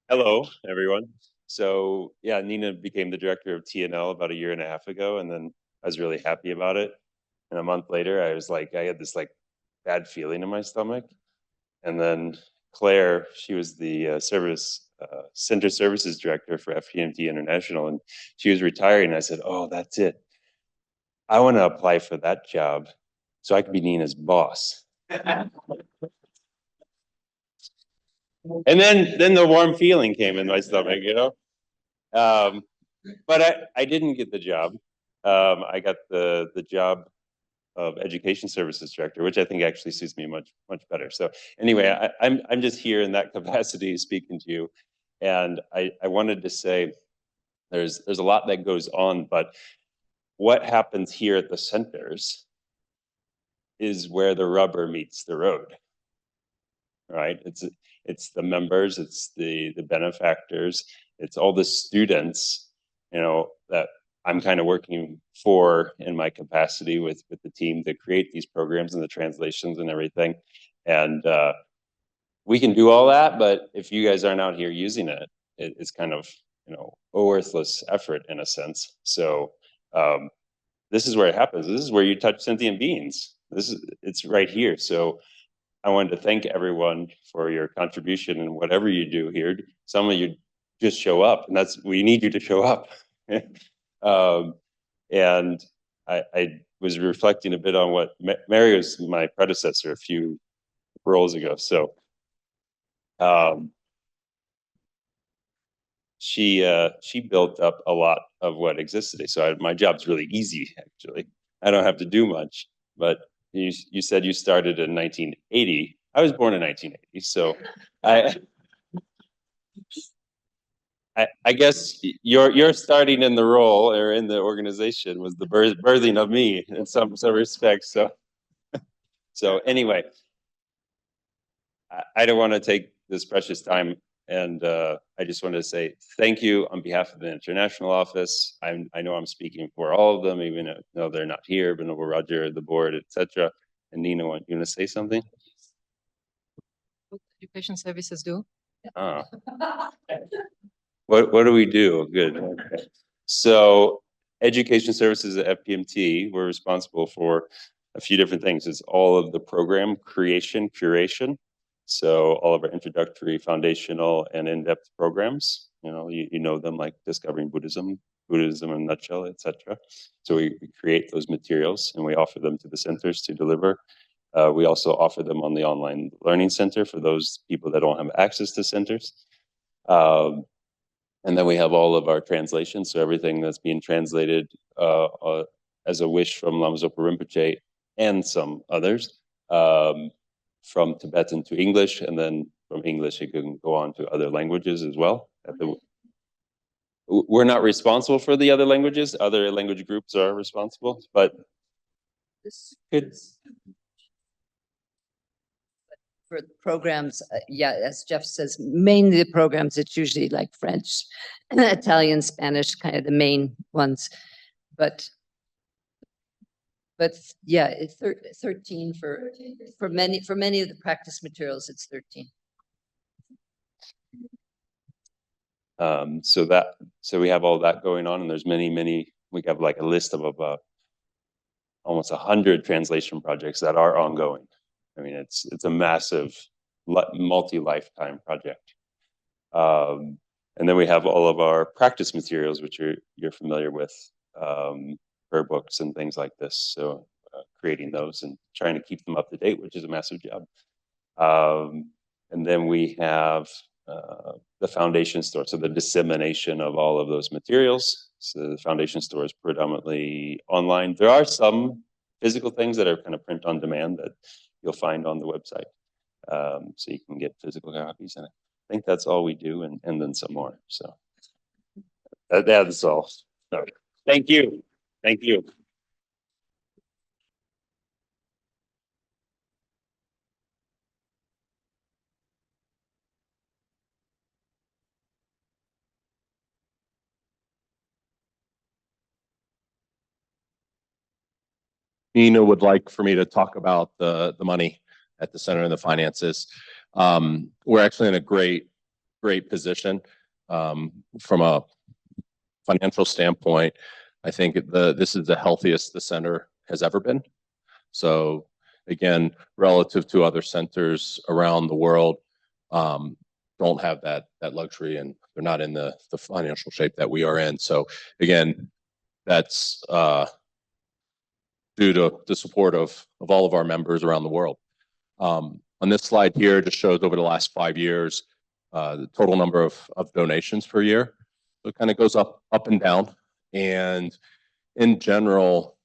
Hello, everyone. So yeah, Nina became the director of TNL about 1.5 years ago, and then I was really happy about it. And a month later, I had this bad feeling in my stomach. And then Claire, she was the service center services director for FPMT International, and she was retiring. I said, "Oh, that's it. I want to apply for that job so I could be Nina's boss." And then the warm feeling came in my stomach, you know. But I didn't get the job. I got the job of education services director, which I think actually suits me much better. So anyway, I'm just here in that capacity speaking to you, and I wanted to say there's a lot that goes on, but what happens here at the centers is where the rubber meets the road, right? It's the members, it's the benefactors, it's all the students, you know, that I'm kind of working for in my capacity with the team to create these programs and the translations and everything. And we can do all that, but if you guys aren't out here using it, it's kind of, you know, a worthless effort in a sense. So this is where it happens. This is where you touch sentient beings. It's right here. So I wanted to thank everyone for your contribution and whatever you do here. Some of you just show up, and we need you to show up. And I was reflecting a bit on what Mary was my predecessor a few roles ago. So she built up a lot of what exists today. So my job's really easy, actually. I don't have to do much. But you said you started in 1980. I was born in 1980, so I guess your starting in the role or in the organization was the birthing of me in some respects. So anyway, I don't want to take this precious time, and I just wanted to say thank you on behalf of the international office. I know I'm speaking for all of them, even though they're not here. Venerable Roger, the board, etc. And Nina, want you to say something?
What education services do?
Ah. What do we do? Good. Okay. So education services at FPMT, we're responsible for a few different things. It's all of the program creation, curation. So all of our introductory, foundational, and in-depth programs, you know them, like Discovering Buddhism in a Nutshell, etc. So we create those materials and we offer them to the centers to deliver. We also offer them on the online learning center for those people that don't have access to centers. And then we have all of our translations, so everything that's being translated as a wish from Lama Zopa Rinpoche and some others, from Tibetan to English, and then from English it can go on to other languages as well. We're not responsible for the other languages. Other language groups are responsible, but
This
good.
For the programs, yeah, as Jeff says, mainly the programs, it's usually like French, Italian, Spanish, kind of the main ones. But yeah, it's 13 for many of the practice materials, it's 13.
So we have all that going on, and there's many. We have like a list of about almost 100 translation projects that are ongoing. I mean, it's a massive multi-lifetime project. And then we have all of our practice materials, which you're familiar with, prayer books and things like this. So creating those and trying to keep them up to date, which is a massive job. And then we have the foundation store, so the dissemination of all of those materials. So the foundation store is predominantly online. There are some physical things that are kind of print on demand that you'll find on the website. So you can get physical copies, and I think that's all we do, and then some more. So that's all. So, thank you. Thank you.
Nina would like for me to talk about the money at the center and the finances. We're actually in a great position from a financial standpoint. I think this is the healthiest the center has ever been. So again, relative to other centers around the world, don't have that luxury, and they're not in the financial shape that we are in. So again, that's due to the support of all of our members around the world. On this slide here, just shows over the last 5 years, the total number of donations per year. So it kind of goes up and down. And in general,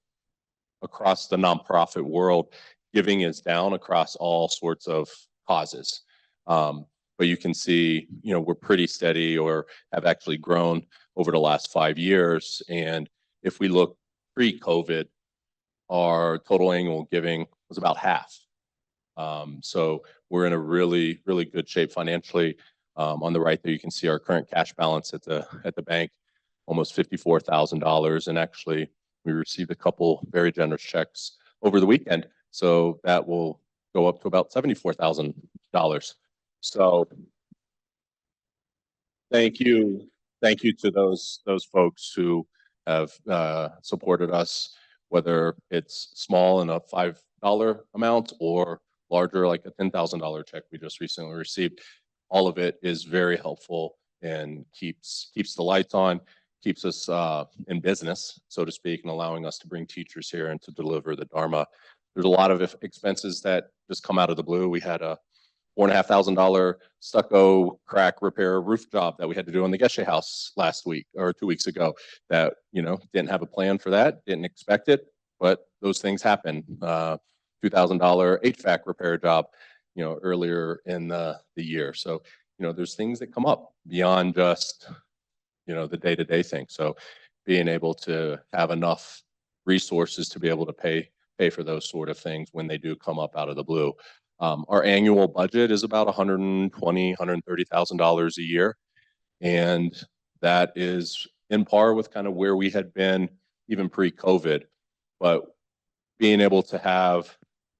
across the nonprofit world, giving is down across all sorts of causes. But you can see, we're pretty steady or have actually grown over the last 5 years. And if we look pre-COVID, our total annual giving was about half. So we're in a really, really good shape financially. On the right there, you can see our current cash balance at the bank, almost $54,000. And actually, we received a couple very generous checks over the weekend. So that will go up to about $74,000. So thank you to those folks who have supported us, whether it's small in a $5 amount or larger, like a $10,000 check we just recently received. All of it is very helpful and keeps the lights on, keeps us in business, so to speak, and allowing us to bring teachers here and to deliver the Dharma. There's a lot of expenses that just come out of the blue. We had a $4,500 stucco crack repair roof job that we had to do on the Geshe house last week or 2 weeks ago that, didn't have a plan for that, didn't expect it, but those things happen. $2,000 HVAC repair job, earlier in the year. So, there's things that come up beyond just, the day-to-day thing. So being able to have enough resources to be able to pay for those sort of things when they do come up out of the blue. Our annual budget is about $120,000, $130,000 a year. And that is in par with kind of where we had been even pre-COVID. But being able to have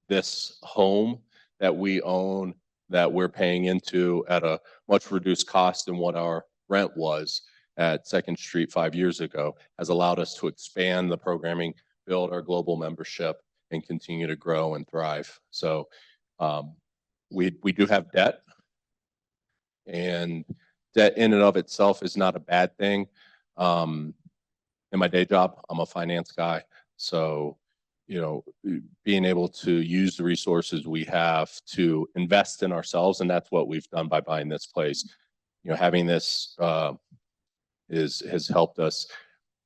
this home that we own, that we're paying into at a much reduced cost than what our rent was at 2nd Street 5 years ago, has allowed us to expand the programming, build our global membership, and continue to grow and thrive. So we do have debt, and debt in and of itself is not a bad thing. In my day job, I'm a finance guy. So, being able to use the resources we have to invest in ourselves, and that's what we've done by buying this place. Having this has helped us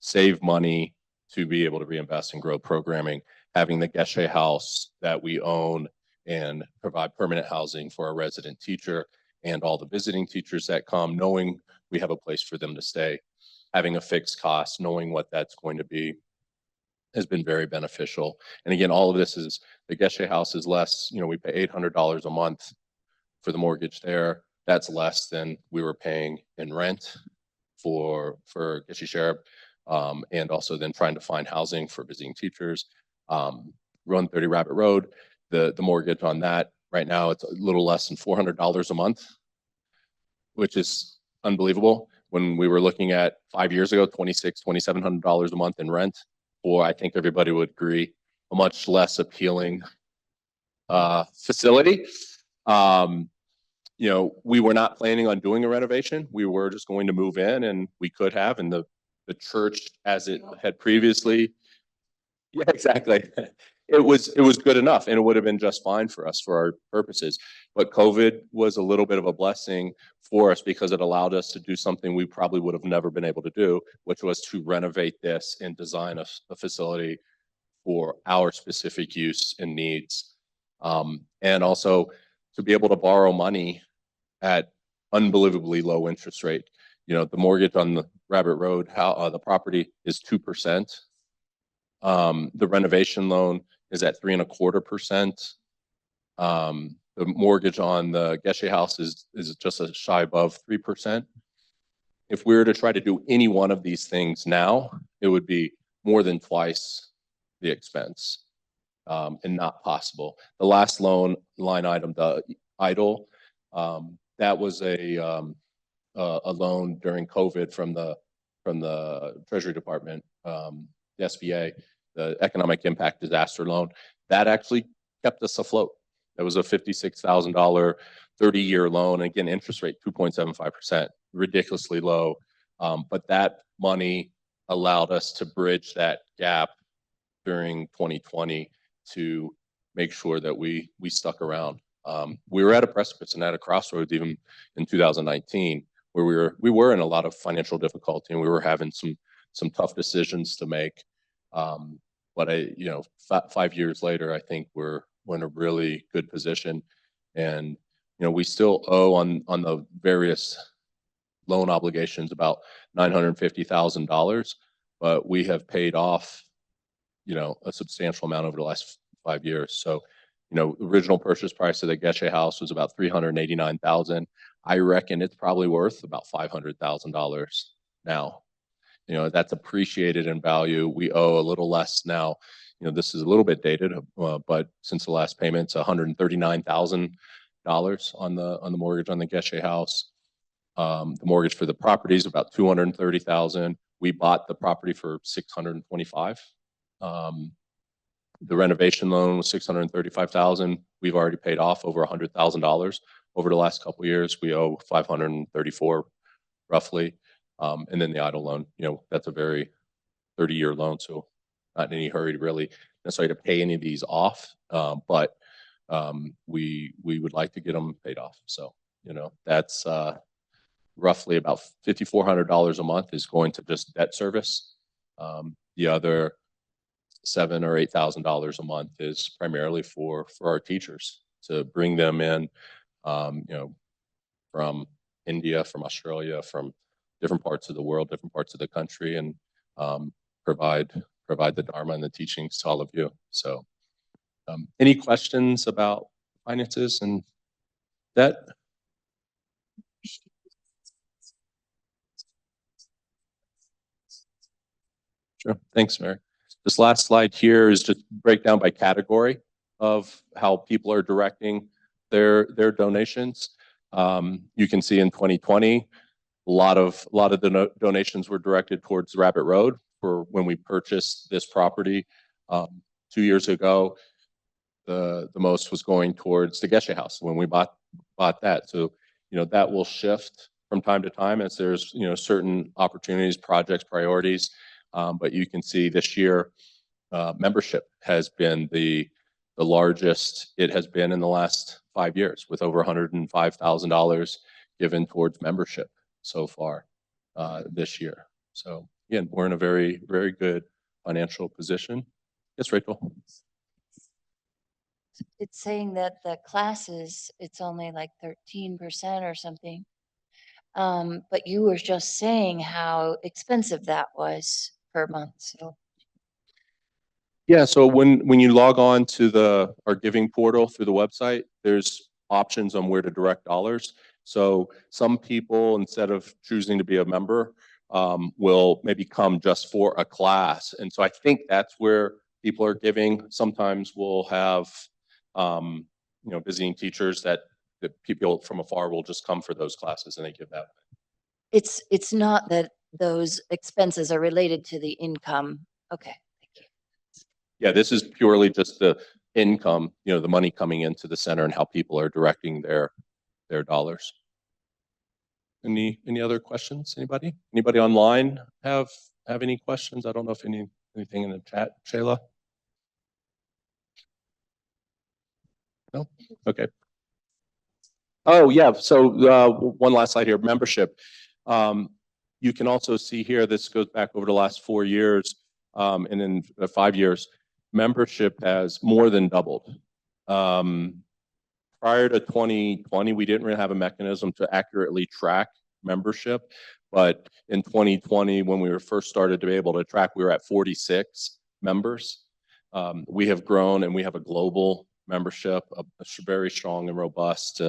save money to be able to reinvest and grow programming. Having the Geshe house that we own and provide permanent housing for our resident teacher and all the visiting teachers that come, knowing we have a place for them to stay, having a fixed cost, knowing what that's going to be, has been very beneficial. And again, all of this is, the Geshe house is less, we pay $800 a month for the mortgage there. That's less than we were paying in rent for Geshe Sherab, and also then trying to find housing for visiting teachers. Run 30 Rabbit Road, the mortgage on that right now, it's a little less than $400 a month, which is unbelievable. When we were looking at 5 years ago, $2,700 a month in rent, or I think everybody would agree, a much less appealing facility. We were not planning on doing a renovation. We were just going to move in, and we could have, and the church, as it had previously, yeah, exactly. It was good enough, and it would have been just fine for us for our purposes. But COVID was a little bit of a blessing for us because it allowed us to do something we probably would have never been able to do, which was to renovate this and design a facility for our specific use and needs. And also to be able to borrow money at unbelievably low interest rate. The mortgage on the Rabbit Road, the property is 2%. The renovation loan is at 3.25%. The mortgage on the Geshe house is just a shy above 3%. If we were to try to do any one of these things now, it would be more than twice the expense, and not possible. The last line item, the EIDL, that was a loan during COVID from the Treasury Department, the SBA, the Economic Impact Disaster Loan. That actually kept us afloat. It was a $56,000 30-year loan. Again, interest rate 2.75%, ridiculously low. But that money allowed us to bridge that gap during 2020 to make sure that we stuck around. We were at a precipice and at a crossroads even in 2019, where we were in a lot of financial difficulty and we were having some tough decisions to make. But 5 years later, I think we're in a really good position, and we still owe on the various loan obligations about $950,000, but we have paid off a substantial amount over the last 5 years. So original purchase price of the Geshe house was about $389,000. I reckon it's probably worth about $500,000 now. That's appreciated in value. We owe a little less now. This is a little bit dated, but since the last payment, it's $139,000 on the mortgage on the Geshe house. The mortgage for the property is about $230,000. We bought the property for $625,000. The renovation loan was $635,000. We've already paid off over $100,000 over the last couple of years. We owe $534,000 roughly. And then the idle loan, that's a very 30-year loan, so not in any hurry to really necessarily to pay any of these off. But we would like to get them paid off. So that's roughly about $5,400 a month is going to just debt service. The other $7,000 or $8,000 a month is primarily for our teachers to bring them in, from India, from Australia, from different parts of the world, different parts of the country, and provide the dharma and the teachings to all of you. So, any questions about finances and debt? Sure. Thanks, Mary. This last slide here is just breakdown by category of how people are directing their donations. You can see in 2020, a lot of the donations were directed towards Rabbit Road for when we purchased this property 2 years ago. The most was going towards the Geshe house when we bought that. So that will shift from time to time as there's certain opportunities, projects, priorities. But you can see this year, membership has been the largest it has been in the last 5 years, with over $105,000 given towards membership so far this year. So again, we're in a very, very good financial position. Yes, Rachel.
It's saying that the classes, it's only like 13% or something. But you were just saying how expensive that was per month. So
Yeah, so when you log on to our giving portal through the website, there's options on where to direct dollars. So some people, instead of choosing to be a member, will maybe come just for a class. And so I think that's where people are giving. Sometimes we'll have visiting teachers that people from afar will just come for those classes and they give that.
it's not that those expenses are related to the income. Okay, thank you.
Yeah, this is purely just the income, the money coming into the center and how people are directing their dollars. Any other questions? Anybody online have any questions? I don't know if anything in the chat, Shayla. No? Okay. Oh yeah, so one last slide here, membership. You can also see here, this goes back over the last 4 years, and in 5 years, membership has more than doubled. Prior to 2020, we didn't really have a mechanism to accurately track membership, but in 2020, when we were first started to be able to track, we were at 46 members. We have grown and we have a global membership, a very strong and robust,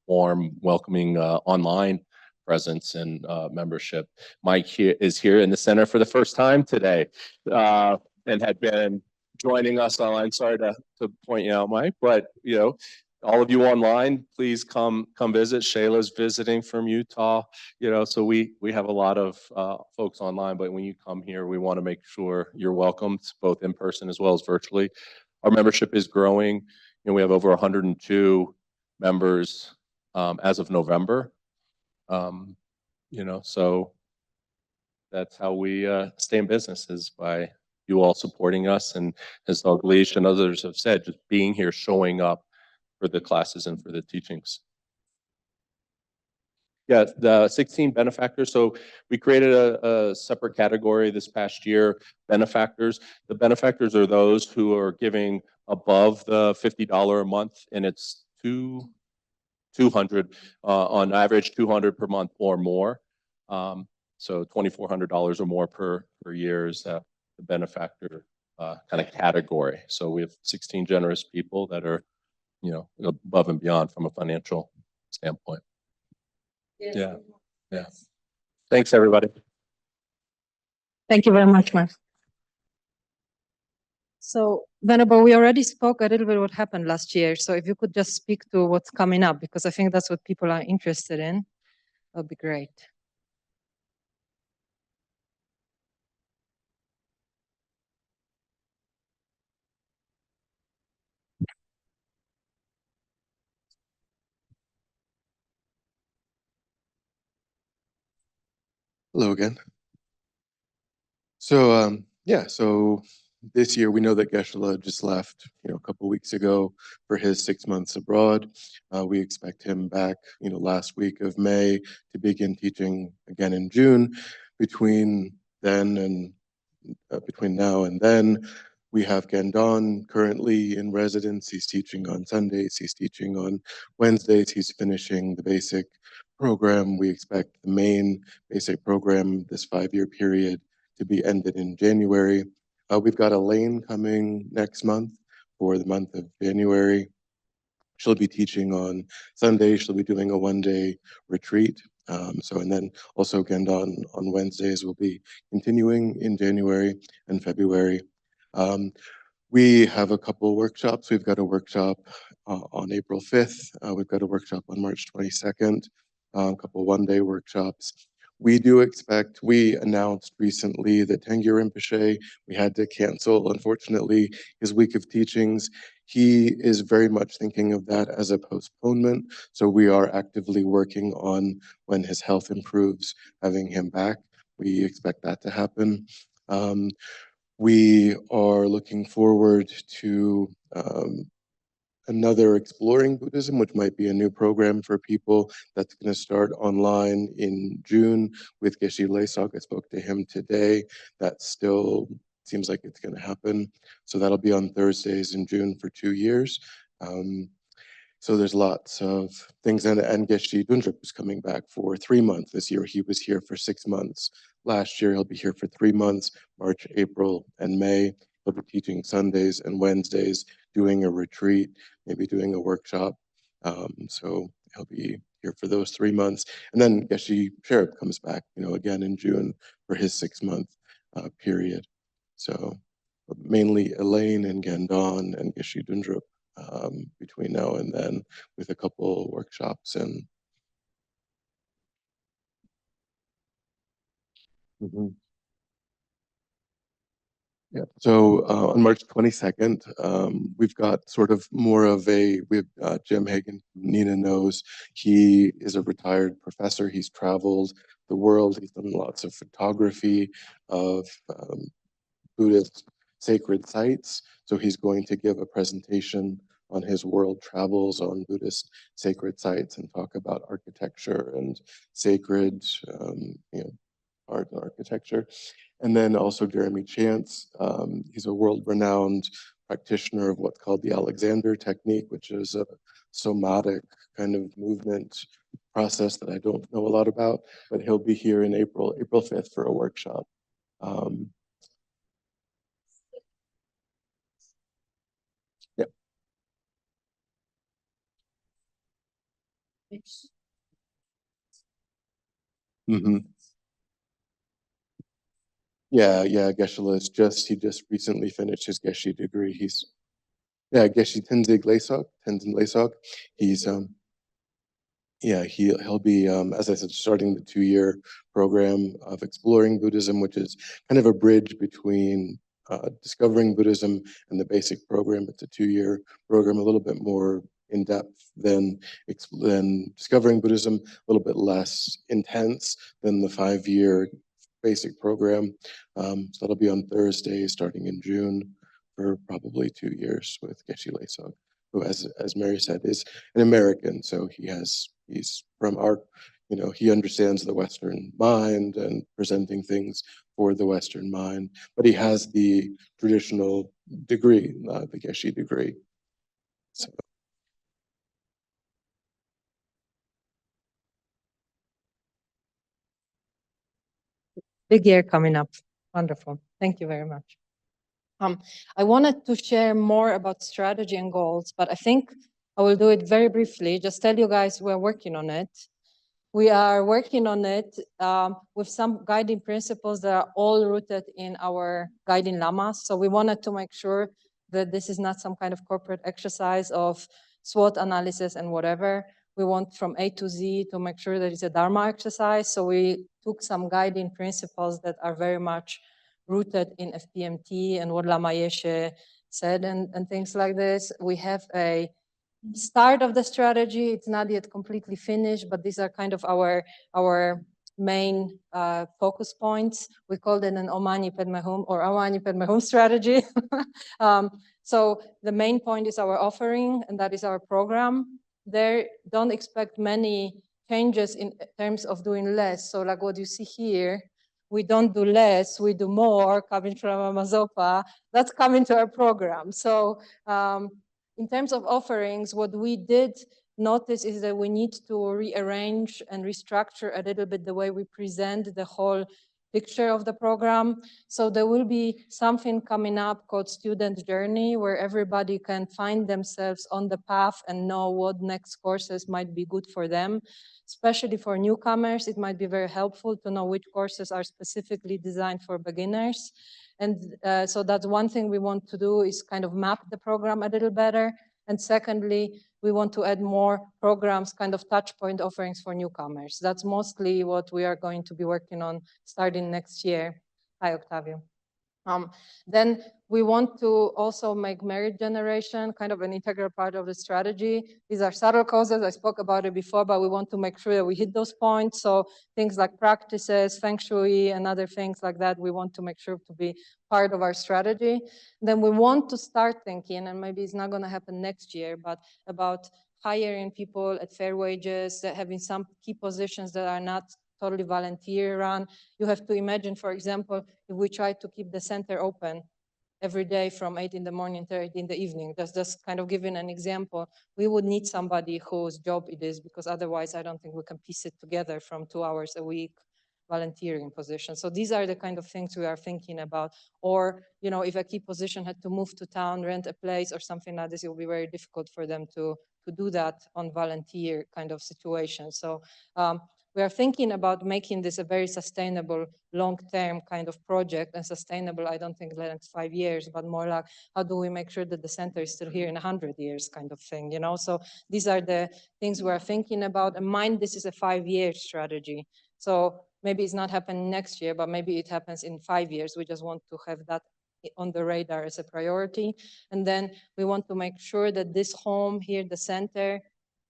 warm, welcoming online presence and membership. Mike is here in the center for the first time today, and had been joining us online. Sorry to point you out, Mike, but all of you online, please come visit. Shayla's visiting from Utah, so we have a lot of folks online, but when you come here, we want to make sure you're welcomed both in person as well as virtually. Our membership is growing, and we have over 102 members as of November. So that's how we stay in business, is by you all supporting us, and as Dalglish and others have said, just being here, showing up for the classes and for the teachings. Yeah, the 16 benefactors. So we created a separate category this past year, benefactors. The benefactors are those who are giving above the $50 a month, and it's 200 on average, 200 per month or more. So $2,400 or more per year is the benefactor kind of category. So we have 16 generous people that are, above and beyond from a financial standpoint. Yeah. Thanks, everybody.
Thank you very much, Mark. So, Venerable, we already spoke a little bit what happened last year. So if you could just speak to what's coming up, because I think that's what people are interested in, that would be great.
Hello again. So so this year we know that Geshe just left, a couple weeks ago for his 6 months abroad. We expect him back, last week of May to begin teaching again in June. Between now and then, we have Gendon currently in residence. He's teaching on Sundays. He's teaching on Wednesdays. He's finishing the basic program. We expect the main basic program, this 5-year period, to be ended in January. We've got Elaine coming next month for the month of January. She'll be teaching on Sunday. She'll be doing a 1-day retreat. And then also Gendon on Wednesdays will be continuing in January and February. We have a couple workshops. We've got a workshop on April 5th. We've got a workshop on March 22nd, a couple 1-day workshops. We announced recently that Tengyur Rinpoche, we had to cancel, unfortunately, his week of teachings. He is very much thinking of that as a postponement. So we are actively working on, when his health improves, having him back. We expect that to happen. We are looking forward to another Exploring Buddhism, which might be a new program for people that's going to start online in June with Geshe Losang. I spoke to him today. That still seems like it's going to happen. So that'll be on Thursdays in June for 2 years. So there's lots of things. And Geshe Dondrub is coming back for 3 months this year. He was here for 6 months. Last year, he'll be here for 3 months, March, April, and May. He'll be teaching Sundays and Wednesdays, doing a retreat, maybe doing a workshop. So he'll be here for those 3 months. And then Geshe Sherab comes back, again in June for his 6-month period. So mainly Elaine and Gendon and Geshe Dondrub between now and then, with a couple workshops and. Yeah. So on March 22nd, we've got sort of more of we have Jim Hagan, Nina knows. He is a retired professor. He's traveled the world. He's done lots of photography of Buddhist sacred sites. So he's going to give a presentation on his world travels on Buddhist sacred sites and talk about architecture and sacred art and architecture. And then also Jeremy Chance. He's a world-renowned practitioner of what's called the Alexander technique, which is a somatic kind of movement process that I don't know a lot about, but he'll be here in April 5th for a workshop. Yep. Mm-hmm. Yeah, Geshe he just recently finished his Geshe degree. Geshe Tenzin Losang. He's he'll be as I said, starting the 2-year program of Exploring Buddhism, which is kind of a bridge between discovering Buddhism and the basic program. It's a 2-year program, a little bit more in depth than Discovering Buddhism, a little bit less intense than the 5-year basic program. So that'll be on Thursday starting in June for probably 2 years with Geshe Losang, who, as Mary said, is an American. So he's from our, he understands the Western mind and presenting things for the Western mind, but he has the traditional degree, the Geshe degree. So.
Big year coming up. Wonderful. Thank you very much. I wanted to share more about strategy and goals, but I think I will do it very briefly. Just tell you guys we're working on it. We are working on it with some guiding principles that are all rooted in our guiding lamas. So we wanted to make sure that this is not some kind of corporate exercise of SWOT analysis and whatever. We want from A to Z to make sure that it's a dharma exercise. So we took some guiding principles that are very much rooted in FPMT and what Lama Yeshe said and things like this. We have a start of the strategy. It's not yet completely finished, but these are kind of our main focus points. We called it an Omani Padme Hum or Omani Padme Hum strategy. So the main point is our offering, and that is our program. There, don't expect many changes in terms of doing less. So like what you see here, we don't do less, we do more, coming from Amazopa. That's coming to our program. So in terms of offerings, what we did notice is that we need to rearrange and restructure a little bit the way we present the whole picture of the program. So there will be something coming up called Student Journey, where everybody can find themselves on the path and know what next courses might be good for them. Especially for newcomers, it might be very helpful to know which courses are specifically designed for beginners. And so that's one thing we want to do, is kind of map the program a little better. And secondly, we want to add more programs, kind of touch point offerings for newcomers. That's mostly what we are going to be working on starting next year. Hi, Octavio. Then we want to also make merit generation kind of an integral part of the strategy. These are subtle causes. I spoke about it before, but we want to make sure that we hit those points. So things like practices, feng shui, and other things like that, we want to make sure to be part of our strategy. Then we want to start thinking, and maybe it's not going to happen next year, but about hiring people at fair wages, having some key positions that are not totally volunteer run. You have to imagine, for example, if we try to keep the center open every day from 8 in the morning to 8 in the evening, just kind of giving an example, we would need somebody whose job it is, because otherwise I don't think we can piece it together from 2 hours a week volunteering position. So these are the kind of things we are thinking about. Or, if a key position had to move to town, rent a place or something like this, it will be very difficult for them to do that on volunteer kind of situation. So we are thinking about making this a very sustainable, long-term kind of project. And sustainable, I don't think the next 5 years, but more like, how do we make sure that the center is still here in 100 years kind of thing, So these are the things we are thinking about. And mind, this is a 5-year strategy. So maybe it's not happening next year, but maybe it happens in 5 years. We just want to have that on the radar as a priority. And then we want to make sure that this home here, the center,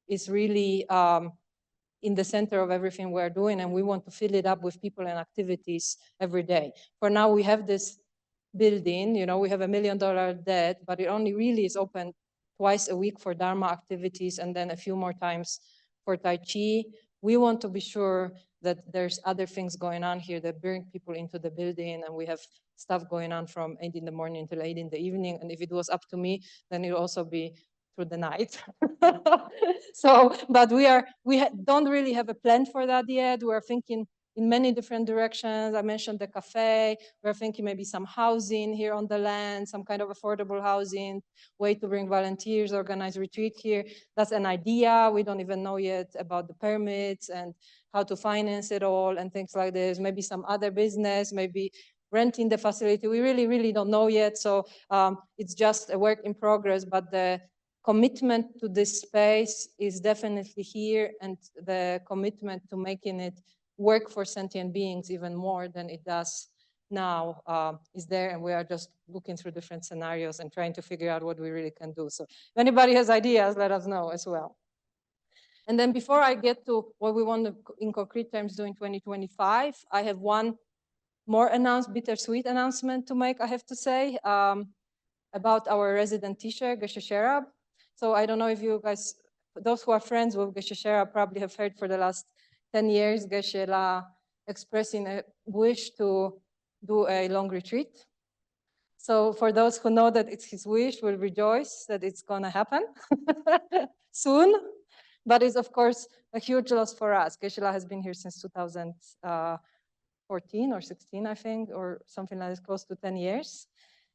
is really in the center of everything we're doing, and we want to fill it up with people and activities every day. For now, we have this building, we have $1 million debt, but it only really is open twice a week for Dharma activities and then a few more times for Tai Chi. We want to be sure that there's other things going on here that bring people into the building, and we have stuff going on from 8 in the morning until 8 in the evening. And if it was up to me, then it'll also be through the night. So, but we don't really have a plan for that yet. We're thinking in many different directions. I mentioned the cafe. We're thinking maybe some housing here on the land, some kind of affordable housing, way to bring volunteers, organize retreat here. That's an idea. We don't even know yet about the permits and how to finance it all and things like this. Maybe some other business, maybe renting the facility. We really, really don't know yet. So it's just a work in progress, but the commitment to this space is definitely here, and the commitment to making it work for sentient beings even more than it does now is there, and we are just looking through different scenarios and trying to figure out what we really can do. So if anybody has ideas, let us know as well. And then before I get to what we want to, in concrete terms, do in 2025, I have one more bittersweet announcement to make, I have to say, about our resident teacher, Geshe Sherab. So I don't know if you guys, those who are friends with Geshe Sherab probably have heard for the last 10 years, Geshe La expressing a wish to do a long retreat. So for those who know that it's his wish, we'll rejoice that it's gonna happen soon. But it's of course a huge loss for us. Geshe La has been here since 2014 or 16, I think, or something like this, close to 10 years.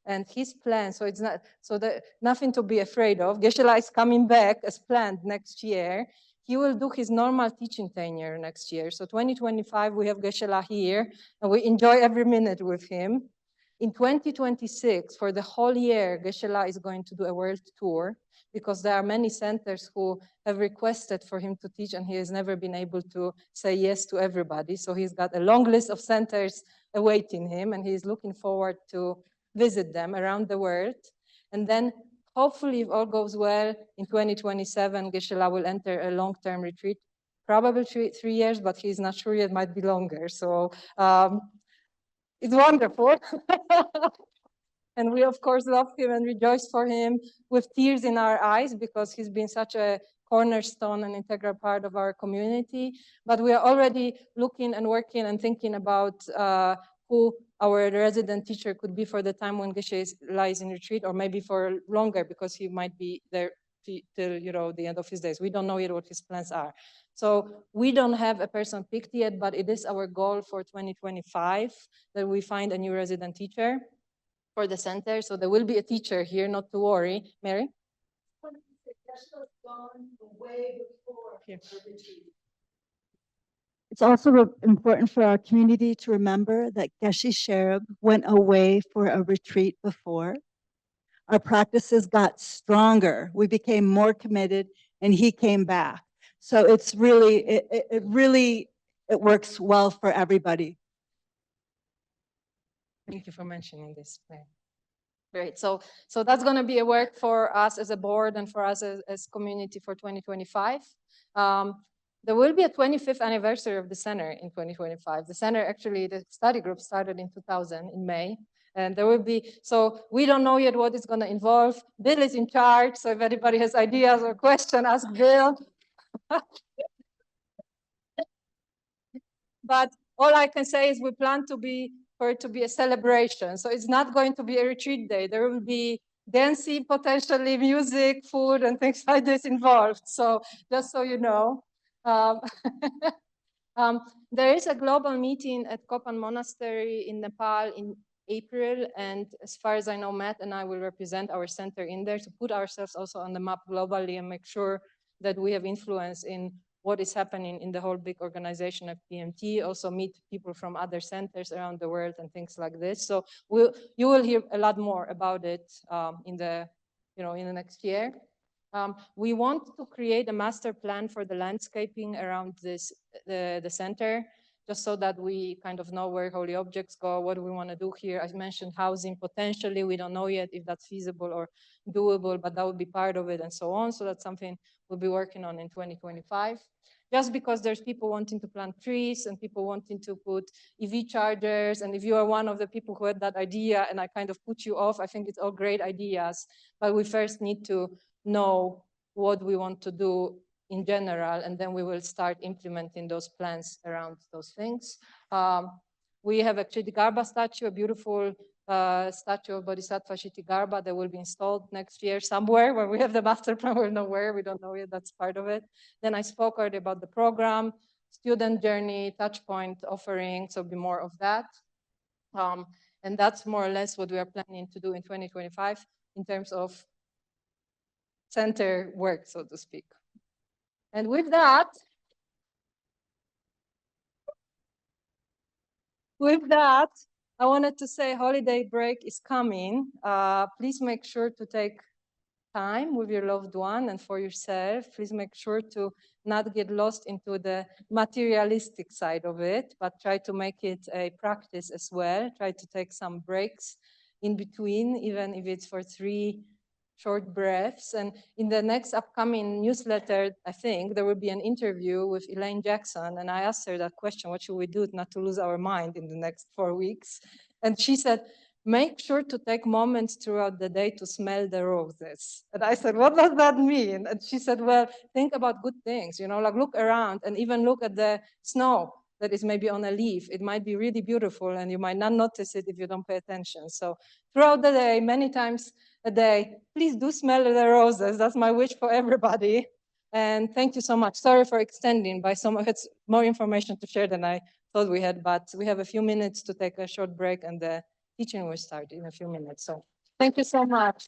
And his plan, so it's not, so nothing to be afraid of. Geshe La is coming back as planned next year. He will do his normal teaching tenure next year. So 2025, we have Geshe La here, and we enjoy every minute with him. In 2026, for the whole year, Geshe La is going to do a world tour, because there are many centers who have requested for him to teach, and he has never been able to say yes to everybody. So he's got a long list of centers awaiting him, and he's looking forward to visit them around the world. And then hopefully, if all goes well, in 2027, Geshe La will enter a long-term retreat, probably 3 years, but he's not sure yet, might be longer. So it's wonderful. And we, of course, love him and rejoice for him with tears in our eyes, because he's been such a cornerstone and integral part of our community. But we are already looking and working and thinking about who our resident teacher could be for the time when Geshe lies in retreat, or maybe for longer, because he might be there till the end of his days. We don't know yet what his plans are. So we don't have a person picked yet, but it is our goal for 2025 that we find a new resident teacher for the center. So there will be a teacher here, not to worry. Mary?
It's also important for our community to remember that Geshe Sherab went away for a retreat before. Our practices got stronger. We became more committed, and he came back. So it's really, it works well for everybody.
Thank you for mentioning this. Great. So that's going to be a work for us as a board and for us as community for 2025. There will be a 25th anniversary of the center in 2025. The center, actually, the study group started in 2000 in May. And there will be, so we don't know yet what it's going to involve. Bill is in charge. So if anybody has ideas or questions, ask Bill. But all I can say is we plan for it to be a celebration. So it's not going to be a retreat day. There will be dancing, potentially music, food, and things like this involved. So just so you know. There is a global meeting at Kopan Monastery in Nepal in April. And as far as I know, Matt and I will represent our center in there to put ourselves also on the map globally and make sure that we have influence in what is happening in the whole big organization of PMT, also meet people from other centers around the world and things like this. So you will hear a lot more about it in the next year. We want to create a master plan for the landscaping around the center, just so that we kind of know where holy objects go, what do we want to do here. I mentioned housing potentially. We don't know yet if that's feasible or doable, but that would be part of it and so on. So that's something we'll be working on in 2025. Just because there's people wanting to plant trees and people wanting to put EV chargers. And if you are one of the people who had that idea and I kind of put you off, I think it's all great ideas, but we first need to know what we want to do in general, and then we will start implementing those plans around those things. We have a Kshitigarbha statue, a beautiful statue of Bodhisattva Kshitigarbha that will be installed next year somewhere. When we have the master plan, we'll know where. We don't know yet. That's part of it. Then I spoke already about the program, student journey, touch point offering, so be more of that. And that's more or less what we are planning to do in 2025 in terms of center work, so to speak. And with that, I wanted to say holiday break is coming. Please make sure to take time with your loved one and for yourself. Please make sure to not get lost into the materialistic side of it, but try to make it a practice as well. Try to take some breaks in between, even if it's for 3 short breaths. And in the next upcoming newsletter, I think there will be an interview with Elaine Jackson. And I asked her that question, what should we do not to lose our mind in the next 4 weeks? And she said, make sure to take moments throughout the day to smell the roses. And I said, what does that mean? And she said, well, think about good things, like look around and even look at the snow that is maybe on a leaf. It might be really beautiful and you might not notice it if you don't pay attention. So throughout the day, many times a day, please do smell the roses. That's my wish for everybody. And thank you so much. Sorry for extending by so much. It's more information to share than I thought we had, but we have a few minutes to take a short break and the teaching will start in a few minutes. So thank you so much.